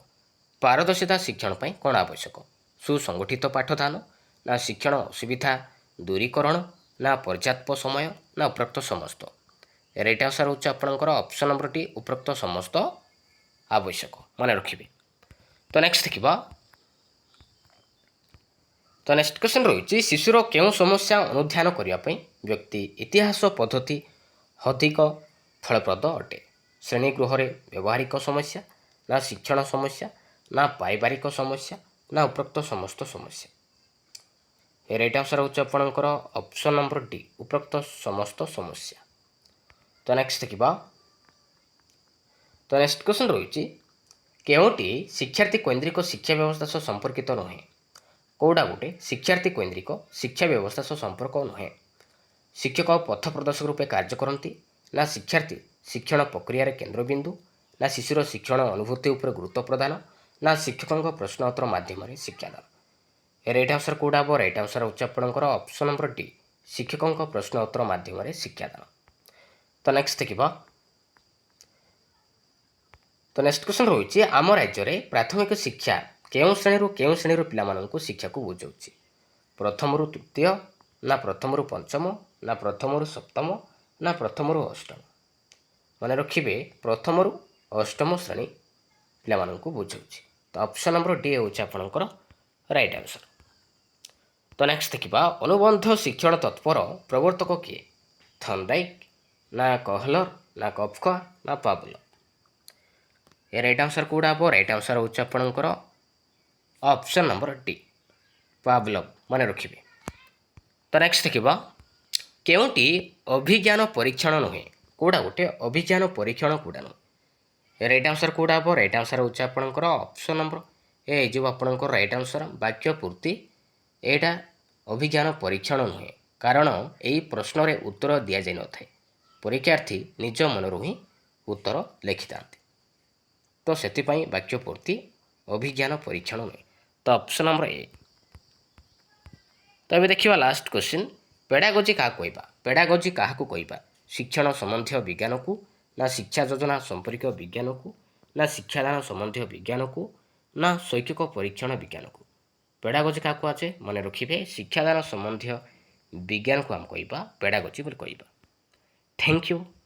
ପାରଦର୍ଶିତା ଶିକ୍ଷଣ ପାଇଁ କ'ଣ ଆବଶ୍ୟକ? ସୁସଂଗଠିତ ପାଠଦାନ, ନା ଶିକ୍ଷଣ ଅସୁବିଧା ଦୂରୀକରଣ, ନା ପର୍ଯ୍ୟାପ୍ତ ସମୟ, ନା ଉପରୋକ୍ତ ସମସ୍ତ? ରାଇଟ୍ ଆନ୍ସର ହେଉଛି ଆପଣଙ୍କର ଅପସନ୍ ନମ୍ବର ଡି ଉପରୋକ୍ତ ସମସ୍ତ ଆବଶ୍ୟକ, ମନେ ରଖିବେ। ତ ନେକ୍ସଟ ଦେଖିବା ତ ନେକ୍ସଟ କ୍ୱେଶ୍ଚନ୍ ରହିଛି ଶିଶୁର କେଉଁ ସମସ୍ୟା ଅନୁଧ୍ୟାନ କରିବା ପାଇଁ ବ୍ୟକ୍ତି ଇତିହାସ ପଦ୍ଧତି ଅଧିକ ଫଳପ୍ରଦ ଅଟେ? ଶ୍ରେଣୀଗୃହରେ ବ୍ୟବହାରିକ ସମସ୍ୟା, ନା ଶିକ୍ଷଣ ସମସ୍ୟା, ନା ପାରିବାରିକ ସମସ୍ୟା, ନା ଉପରୋକ୍ତ ସମସ୍ତ ସମସ୍ୟା? ରାଇଟ୍ ଆନ୍ସର ହେଉଛି ଆପଣଙ୍କର ଅପସନ୍ ନମ୍ବର ଡି ଉପରୋକ୍ତ ସମସ୍ତ ସମସ୍ୟା। ତ ନେକ୍ସଟ ଦେଖିବା ତ ନେକ୍ସଟ କ୍ୱେଶ୍ଚନ୍ ରହିଛି କେଉଁଟି ଶିକ୍ଷାର୍ଥୀ କୈନ୍ଦ୍ରିକ ଶିକ୍ଷା ବ୍ୟବସ୍ଥା ସହ ସମ୍ପର୍କିତ ନୁହେଁ? କେଉଁଟା ଗୋଟେ ଶିକ୍ଷାର୍ଥୀ କୈନ୍ଦ୍ରିକ ଶିକ୍ଷା ବ୍ୟବସ୍ଥା ସହ ସମ୍ପର୍କ ନୁହେଁ? ଶିକ୍ଷକ ପଥ ପ୍ରଦର୍ଶକ ରୂପେ କାର୍ଯ୍ୟ କରନ୍ତି, ନା ଶିକ୍ଷାର୍ଥୀ ଶିକ୍ଷଣ ପ୍ରକ୍ରିୟାରେ କେନ୍ଦ୍ରବିନ୍ଦୁ, ନା ଶିଶୁର ଶିକ୍ଷଣ ଅନୁଭୂତି ଉପରେ ଗୁରୁତ୍ୱ ପ୍ରଦାନ, ନା ଶିକ୍ଷକଙ୍କ ପ୍ରଶ୍ନ ଉତ୍ତର ମାଧ୍ୟମରେ ଶିକ୍ଷାଦାନ? ରାଇଟ୍ ଆନ୍ସର କେଉଁଟା ହେବ? ରାଇଟ୍ ଆନ୍ସର ହେଉଛି ଆପଣଙ୍କର ଅପସନ୍ ନମ୍ବର ଡି ଶିକ୍ଷକଙ୍କ ପ୍ରଶ୍ନ ଉତ୍ତର ମାଧ୍ୟମରେ ଶିକ୍ଷାଦାନ। ତ ନେକ୍ସଟ ଦେଖିବା ତ ନେକ୍ସଟ କ୍ୱେଶ୍ଚନ୍ ରହିଛି ଆମ ରାଜ୍ୟରେ ପ୍ରାଥମିକ ଶିକ୍ଷା କେଉଁ ଶ୍ରେଣୀରୁ ପିଲାମାନଙ୍କୁ ଶିକ୍ଷାକୁ ବୁଝାଉଛି? ପ୍ରଥମରୁ ତୃତୀୟ, ନା ପ୍ରଥମରୁ ପଞ୍ଚମ, ନା ପ୍ରଥମରୁ ସପ୍ତମ, ନା ପ୍ରଥମରୁ ଅଷ୍ଟମ? ମନେ ରଖିବେ ପ୍ରଥମରୁ ଅଷ୍ଟମ ଶ୍ରେଣୀ ପିଲାମାନଙ୍କୁ ବୁଝାଉଛି। ତ ଅପସନ୍ ନମ୍ବର ଡି ହେଉଛି ଆପଣଙ୍କର ରାଇଟ୍ ଆନ୍ସର। ତ ନେକ୍ସଟ ଦେଖିବା ଅନୁବନ୍ଧ ଶିକ୍ଷଣ ତତ୍ପର ପ୍ରବର୍ତ୍ତକ କିଏ? ଥର୍ଣ୍ଡାଇକ୍, ନା କହଲର, ନା କଫ୍କା, ନା ପାଭଲଭ? ଏ ରାଇଟ୍ ଆନ୍ସର କେଉଁଟା ହେବ? ରାଇଟ୍ ଆନ୍ସର ହେଉଛି ଆପଣଙ୍କର ଅପସନ୍ ନମ୍ବର ଡି ପାଭଲଭ, ମନେ ରଖିବେ। ତ ନେକ୍ସଟ ଦେଖିବା କେଉଁଟି ଅଭିଜ୍ଞାନ ପରୀକ୍ଷଣ ନୁହେଁ? କେଉଁଟା ଗୋଟେ ଅଭିଜ୍ଞାନ ପରୀକ୍ଷଣ କେଉଁଟା ନୁହେଁ? ରାଇଟ୍ ଆନ୍ସର କେଉଁଟା ହେବ? ରାଇଟ୍ ଆନ୍ସର ହେଉଛି ଆପଣଙ୍କର ଅପସନ୍ ନମ୍ବର ଏ ହେଇଯିବ ଆପଣଙ୍କର ରାଇଟ୍ ଆନ୍ସର ବାକ୍ୟ ପୂର୍ତ୍ତି। ଏଇଟା ଅଭିଜ୍ଞାନ ପରୀକ୍ଷଣ ନୁହେଁ, କାରଣ ଏହି ପ୍ରଶ୍ନରେ ଉତ୍ତର ଦିଆଯାଇନଥାଏ, ପରୀକ୍ଷାର୍ଥୀ ନିଜ ମନରୁ ହିଁ ଉତ୍ତର ଲେଖିଥାନ୍ତି। ତ ସେଥିପାଇଁ ବାକ୍ୟ ପୂର୍ତ୍ତି ଅଭିଜ୍ଞାନ ପରୀକ୍ଷଣ ନୁହେଁ। ତ ଅପସନ୍ ନମ୍ବର ଏ। ତ ଏବେ ଦେଖିବା ଲାଷ୍ଟ କ୍ୱେଶ୍ଚିନ୍, ପେଡାଗୋଜି କାହାକୁ କହିବା? ପେଡାଗୋଜି କାହାକୁ କହିବା? ଶିକ୍ଷଣ ସମ୍ବନ୍ଧୀୟ ବିଜ୍ଞାନକୁ, ନା ଶିକ୍ଷା ଯୋଜନା ସମ୍ପର୍କୀୟ ବିଜ୍ଞାନକୁ, ନା ଶିକ୍ଷାଦାନ ସମ୍ବନ୍ଧୀୟ ବିଜ୍ଞାନକୁ, ନା ଶୈକ୍ଷିକ ପରୀକ୍ଷଣ ବିଜ୍ଞାନକୁ? ପେଡାଗୋଜି କାହାକୁ କୁହାଯାଏ? ମନେ ରଖିବେ, ଶିକ୍ଷାଦାନ ସମ୍ବନ୍ଧୀୟ ବିଜ୍ଞାନକୁ ଆମେ କହିବା ପେଡାଗୋଜି ବୋଲି କହିବା। Thank you.